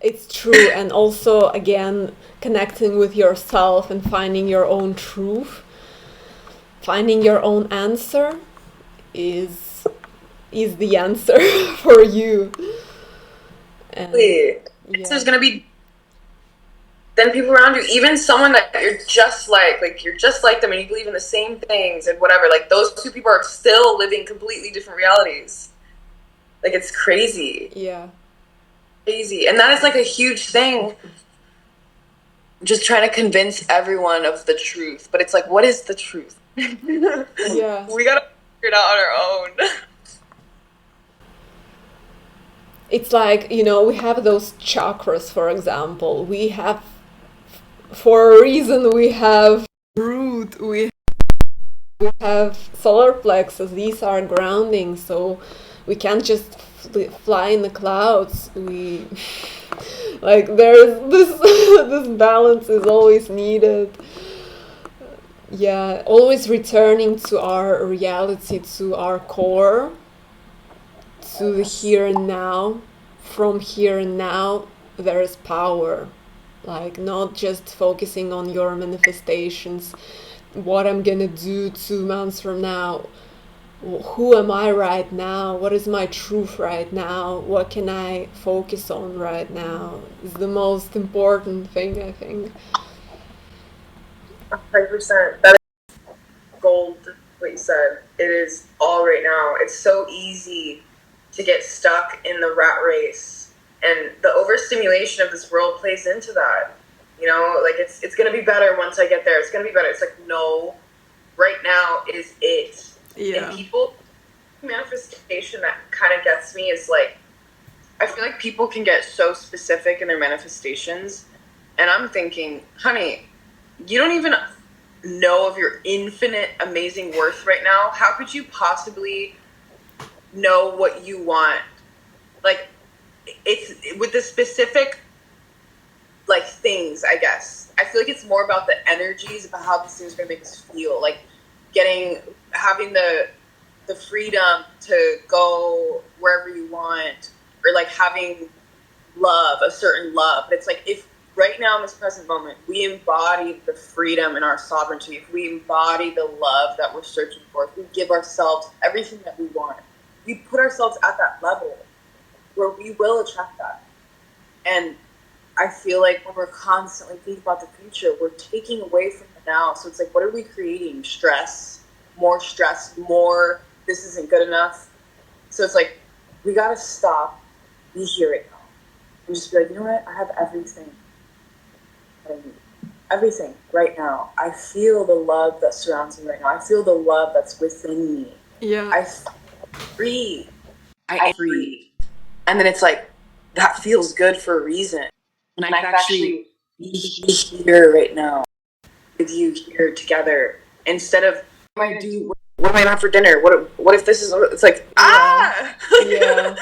it's true. And also, again, connecting with yourself and finding your own truth, finding your own answer is the answer for you. And there's gonna be then people around you, even someone that you're just like them and you believe in the same things and whatever, like those two people are still living completely different realities. Like, it's crazy. Yeah. Crazy. And that is like a huge thing. Just trying to convince everyone of the truth. But it's like, what is the truth? Yeah. We gotta figure it out on our own. It's like, you know, we have those chakras, for example. We have, for a reason, we have root, we have solar plexus. These are grounding, so we can't just fly in the clouds. We like, there's this this balance is always needed. Yeah, always returning to our reality, to our core, to the here and now. From here and now, there is power. Like, not just focusing on your manifestations, what I'm gonna do 2 months from now. Who am I right now? What is my truth right now? What can I focus on right now? Is the most important thing, I think. 100%. That is gold, what you said. It is all right now. It's so easy to get stuck in the rat race. And the overstimulation of this world plays into that. You know, like, it's going to be better once I get there. It's going to be better. It's like, no, right now is it. Yeah. And people, manifestation that kind of gets me is like, I feel like people can get so specific in their manifestations. And I'm thinking, honey, you don't even know of your infinite amazing worth right now. How could you possibly know what you want? Like, it's with the specific, like, things, I guess. I feel like it's more about the energies, about how these things are going to make us feel. Like, having the freedom to go wherever you want, or like having love, a certain love. But it's like, if right now in this present moment, we embody the freedom and our sovereignty, if we embody the love that we're searching for, if we give ourselves everything that we want, we put ourselves at that level where we will attract that. And I feel like when we're constantly thinking about the future, we're taking away from the now. So it's like, what are we creating? Stress, more, this isn't good enough. So it's like, we got to stop, be here right now, and just be like, you know what? I have everything that I need. Everything right now. I feel the love that surrounds me right now. I feel the love that's within me. Yeah. I free. I free. And then it's like, that feels good for a reason. And I can actually be here right now with you here together, instead of, what am I doing? What am I having for dinner? What if this is? It's like, Yeah.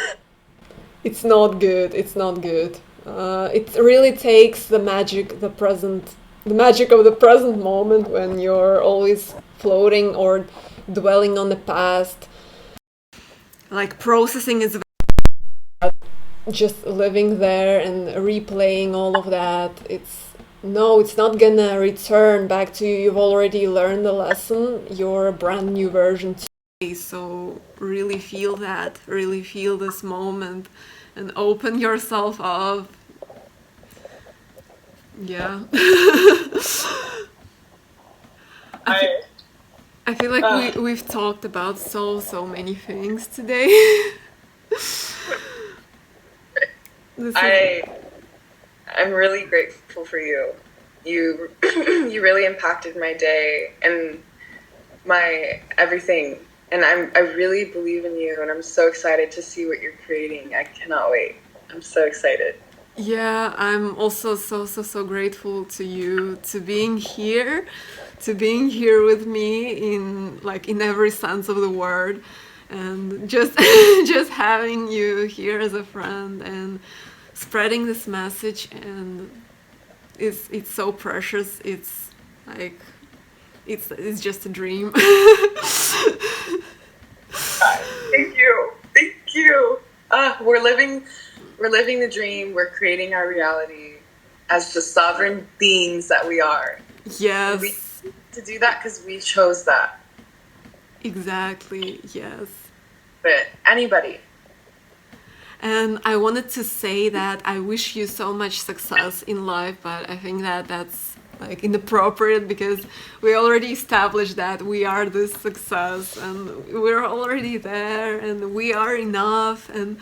It's not good. It's not good. It really takes the magic of the present moment, when you're always floating or dwelling on the past. Like, processing is just living there and replaying all of that. It's not gonna return back to you. You've already learned the lesson. You're a brand new version today. So really feel that. Really feel this moment and open yourself up. Yeah. I feel like we've talked about so many things today. I'm really grateful for you. You you really impacted my day and my everything. And I really believe in you, and I'm so excited to see what you're creating. I cannot wait. I'm so excited. Yeah, I'm also so grateful to you, to being here with me in every sense of the word, and just just having you here as a friend and spreading this message. And it's so precious. It's like, it's just a dream. Thank you. We're living the dream. We're creating our reality as the sovereign beings that we are. Yes. We to do that because we chose that. Exactly. Yes. But anybody And I wanted to say that I wish you so much success in life, but I think that that's like inappropriate because we already established that we are this success and we're already there and we are enough, and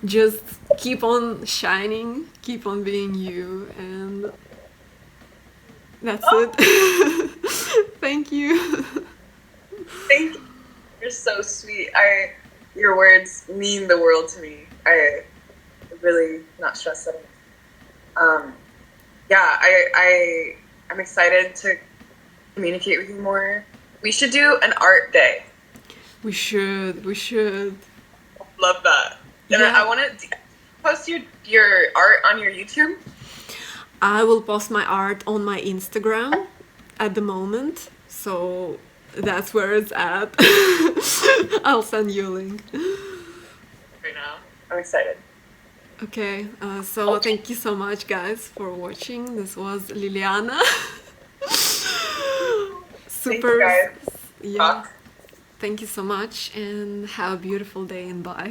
just keep on shining, keep on being you, and that's it. Thank you. Thank you. You're so sweet. Your words mean the world to me. I really not stressed at all. Yeah, I'm excited to communicate with you more. We should do an art day. We should. Love that. And Yeah. I want to post your art on your YouTube. I will post my art on my Instagram at the moment, so that's where it's at. I'll send you a link. Right now. I'm excited. Okay, so thank you so much, guys, for watching. This was Lilliana. Super. Thank you, guys. Yeah. Thank you so much, and have a beautiful day, and bye.